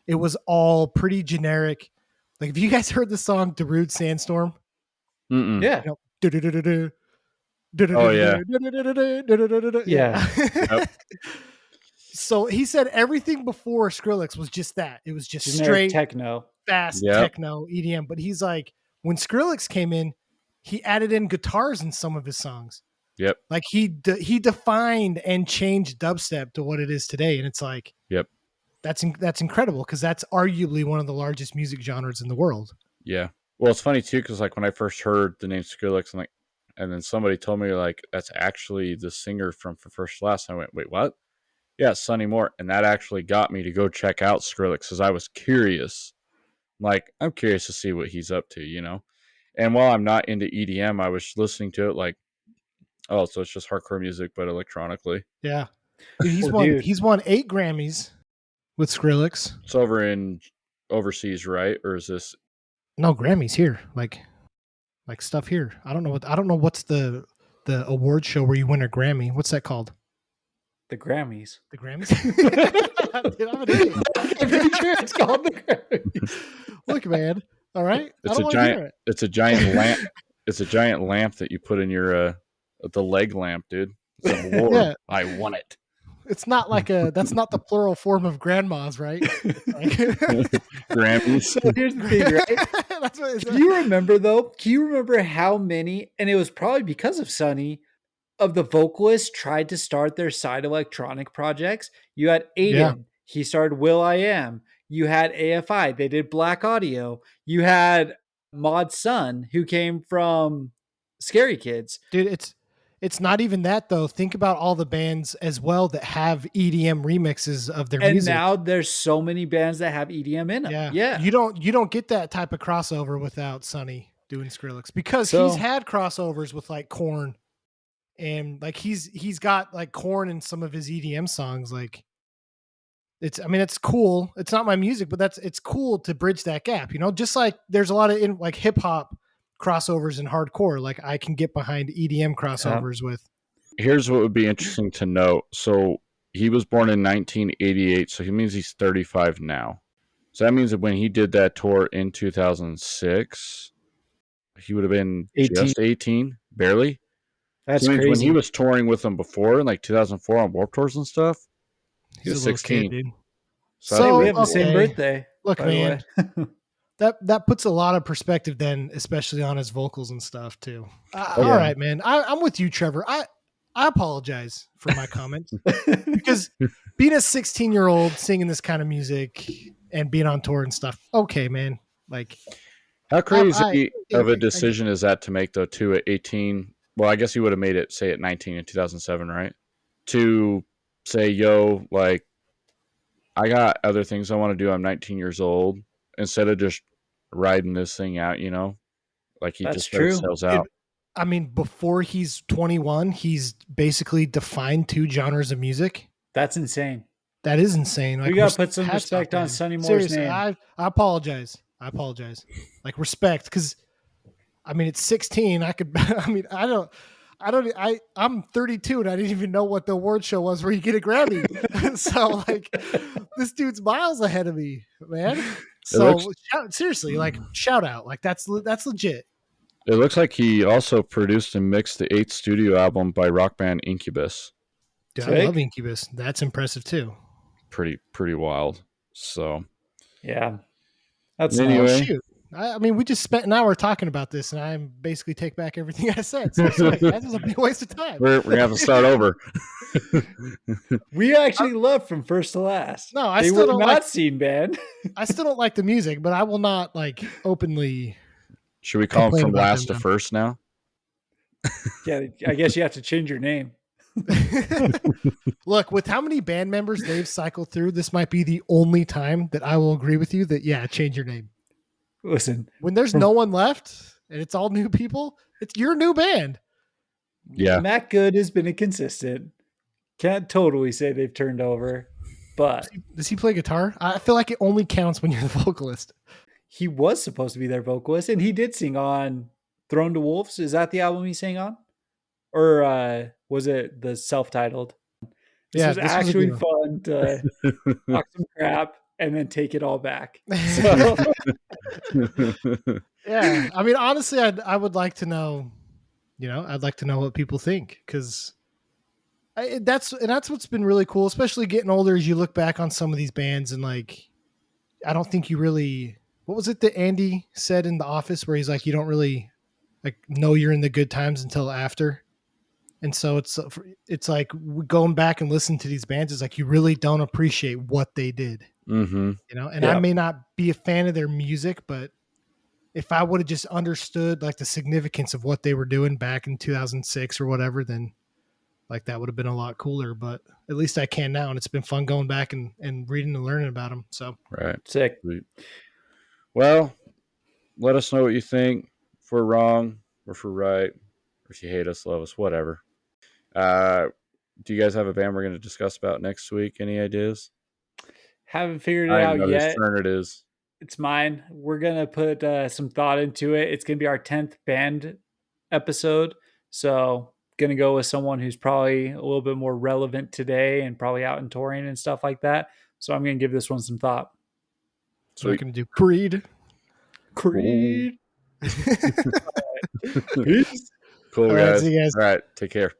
[SPEAKER 1] it was all pretty generic. Like, have you guys heard the song "Darude Sandstorm"?
[SPEAKER 3] Mm-mm.
[SPEAKER 4] Yeah.
[SPEAKER 3] Oh yeah.
[SPEAKER 1] Yeah.
[SPEAKER 3] Yep.
[SPEAKER 1] So he said everything before Skrillex was just that. It was just
[SPEAKER 4] Generic
[SPEAKER 1] straight
[SPEAKER 4] techno,
[SPEAKER 1] fast techno EDM. But he's like, when Skrillex came in, he added in guitars in some of his songs.
[SPEAKER 3] Yep.
[SPEAKER 1] Like he defined and changed dubstep to what it is today. And it's like,
[SPEAKER 3] yep,
[SPEAKER 1] that's incredible, because that's arguably one of the largest music genres in the world.
[SPEAKER 3] Yeah. Well, it's funny too, because like when I first heard the name Skrillex, and then somebody told me like that's actually the singer from First to Last. I went, wait, what? Yeah, Sonny Moore, and that actually got me to go check out Skrillex because I was curious. Like, I'm curious to see what he's up to, you know. And while I'm not into EDM, I was listening to it like, oh, so it's just hardcore music, but electronically.
[SPEAKER 1] Yeah, dude, he's won 8 Grammys with Skrillex.
[SPEAKER 3] It's over in overseas, right? Or is this?
[SPEAKER 1] No, Grammys here, like stuff here. I don't know what's the award show where you win a Grammy. What's that called?
[SPEAKER 4] The Grammys.
[SPEAKER 1] The Grammys?
[SPEAKER 4] Dude, I'm pretty sure it's called the Grammys.
[SPEAKER 1] Look, man. All right.
[SPEAKER 3] It's a giant lamp. It's a giant lamp that you put in your the leg lamp, dude. It's an award. Yeah. I won it.
[SPEAKER 1] It's not like that's not the plural form of grandmas, right?
[SPEAKER 3] Grammys.
[SPEAKER 4] So here's the thing, right? That's what it is. Do you remember though? Can you remember how many, and it was probably because of Sonny, of the vocalists tried to start their side electronic projects? You had Aiden. He started Will I Am. You had AFI. They did Black Audio. You had Mod Sun, who came from Scary Kids.
[SPEAKER 1] Dude, it's not even that though. Think about all the bands as well that have EDM remixes of their
[SPEAKER 4] And
[SPEAKER 1] music.
[SPEAKER 4] now there's so many bands that have EDM in them. Yeah.
[SPEAKER 1] You don't get that type of crossover without Sonny doing Skrillex, because he's had crossovers with like Korn, and like he's got like Korn in some of his EDM songs. Like it's cool. It's not my music, but it's cool to bridge that gap, you know, just like there's a lot of like hip hop crossovers in hardcore. Like I can get behind EDM crossovers with.
[SPEAKER 3] Here's what would be interesting to note. So he was born in 1988, so he means he's 35 now. So that means that when he did that tour in 2006, he would have been
[SPEAKER 4] 18.
[SPEAKER 3] just 18, barely.
[SPEAKER 4] That's
[SPEAKER 3] So
[SPEAKER 4] crazy.
[SPEAKER 3] when he was touring with them before in like 2004 on Warped Tours and stuff, he was
[SPEAKER 1] He's a little
[SPEAKER 3] 16.
[SPEAKER 1] kid, dude.
[SPEAKER 4] Hey, we have the
[SPEAKER 1] okay.
[SPEAKER 4] same birthday.
[SPEAKER 1] Look,
[SPEAKER 4] by the
[SPEAKER 1] man,
[SPEAKER 4] way.
[SPEAKER 1] that puts a lot of perspective then, especially on his vocals and stuff too.
[SPEAKER 3] yeah.
[SPEAKER 1] All right, man. I'm with you, Trevor. I apologize for my comments, because being a 16-year-old singing this kind of music and being on tour and stuff. Okay, man. Like,
[SPEAKER 3] How crazy of a decision is that to make though, too, at 18? Well, I guess you would have made it, say, at 19 in 2007, right? To say, yo, like, I got other things I want to do. I'm 19 years old. Instead of just riding this thing out, you know? Like, he
[SPEAKER 4] That's
[SPEAKER 3] just
[SPEAKER 4] true.
[SPEAKER 3] sells out.
[SPEAKER 1] I mean, before he's 21, he's basically defined 2 genres of music.
[SPEAKER 4] That's insane.
[SPEAKER 1] That is insane. Like,
[SPEAKER 4] We got to put some
[SPEAKER 1] hats
[SPEAKER 4] respect
[SPEAKER 1] off,
[SPEAKER 4] on
[SPEAKER 1] man.
[SPEAKER 4] Sonny Moore's
[SPEAKER 1] Seriously,
[SPEAKER 4] name.
[SPEAKER 1] I apologize. Like, respect, because I mean, it's 16. I could. I mean, I'm 32 and I didn't even know what the award show was where you get a Grammy. So like, this dude's miles ahead of me, man. So seriously, like, shout out. Like that's legit.
[SPEAKER 3] It looks like he also produced and mixed the 8th studio album by rock band Incubus.
[SPEAKER 1] Dude, I love Incubus. That's impressive too.
[SPEAKER 3] Pretty wild. So
[SPEAKER 4] yeah, that's
[SPEAKER 3] anyway.
[SPEAKER 1] Shoot. I mean, we just spent an hour talking about this, and I basically take back everything I said. So that was a big waste of time.
[SPEAKER 3] We're gonna have to start over.
[SPEAKER 4] We actually love From First to Last.
[SPEAKER 1] No, I
[SPEAKER 4] they
[SPEAKER 1] still
[SPEAKER 4] were
[SPEAKER 1] don't
[SPEAKER 4] not
[SPEAKER 1] like.
[SPEAKER 4] seen band.
[SPEAKER 1] I still don't like the music, but I will not like openly.
[SPEAKER 3] Should we call him
[SPEAKER 1] complain
[SPEAKER 3] From
[SPEAKER 1] about
[SPEAKER 3] Last
[SPEAKER 1] them
[SPEAKER 3] to
[SPEAKER 1] now.
[SPEAKER 3] First now?
[SPEAKER 4] Yeah, I guess you have to change your name.
[SPEAKER 1] Look, with how many band members they've cycled through, this might be the only time that I will agree with you that, yeah, change your name.
[SPEAKER 4] Listen,
[SPEAKER 1] When there's no one left and it's all new people, it's your new band.
[SPEAKER 3] Yeah.
[SPEAKER 4] Matt Good has been inconsistent. Can't totally say they've turned over, but
[SPEAKER 1] Does he play guitar? I feel like it only counts when you're the vocalist.
[SPEAKER 4] he was supposed to be their vocalist, and he did sing on Throne to Wolves. Is that the album he sang on? Or was it the self-titled? This was actually fun to talk some crap and then take it all back. So,
[SPEAKER 1] Yeah. I mean, honestly, I would like to know, I'd like to know what people think, because that's what's been really cool, especially getting older, as you look back on some of these bands and like, I don't think you really, what was it that Andy said in The Office where he's like, you don't really like know you're in the good times until after. And so it's like going back and listening to these bands, it's like you really don't appreciate what they did,
[SPEAKER 3] Mm-hmm.
[SPEAKER 1] and I may not be a fan of their music, but if I would have just understood like the significance of what they were doing back in 2006 or whatever, then like that would have been a lot cooler. But at least I can now, and it's been fun going back and reading and learning about them. So
[SPEAKER 3] Right.
[SPEAKER 4] sick.
[SPEAKER 3] Sweet. Well, let us know what you think. If we're wrong, or if we're right, or if you hate us, love us, whatever. Do you guys have a band we're going to discuss about next week? Any ideas?
[SPEAKER 4] Haven't figured it out yet.
[SPEAKER 3] Turn it is.
[SPEAKER 4] It's mine. We're going to put some thought into it. It's going to be our 10th band episode. So going to go with someone who's probably a little bit more relevant today and probably out and touring and stuff like that. So I'm going to give this one some thought.
[SPEAKER 1] So we're going to do Creed.
[SPEAKER 4] Creed.
[SPEAKER 3] Peace. Cool,
[SPEAKER 1] All right,
[SPEAKER 3] guys.
[SPEAKER 1] see you guys.
[SPEAKER 3] All right. Take care.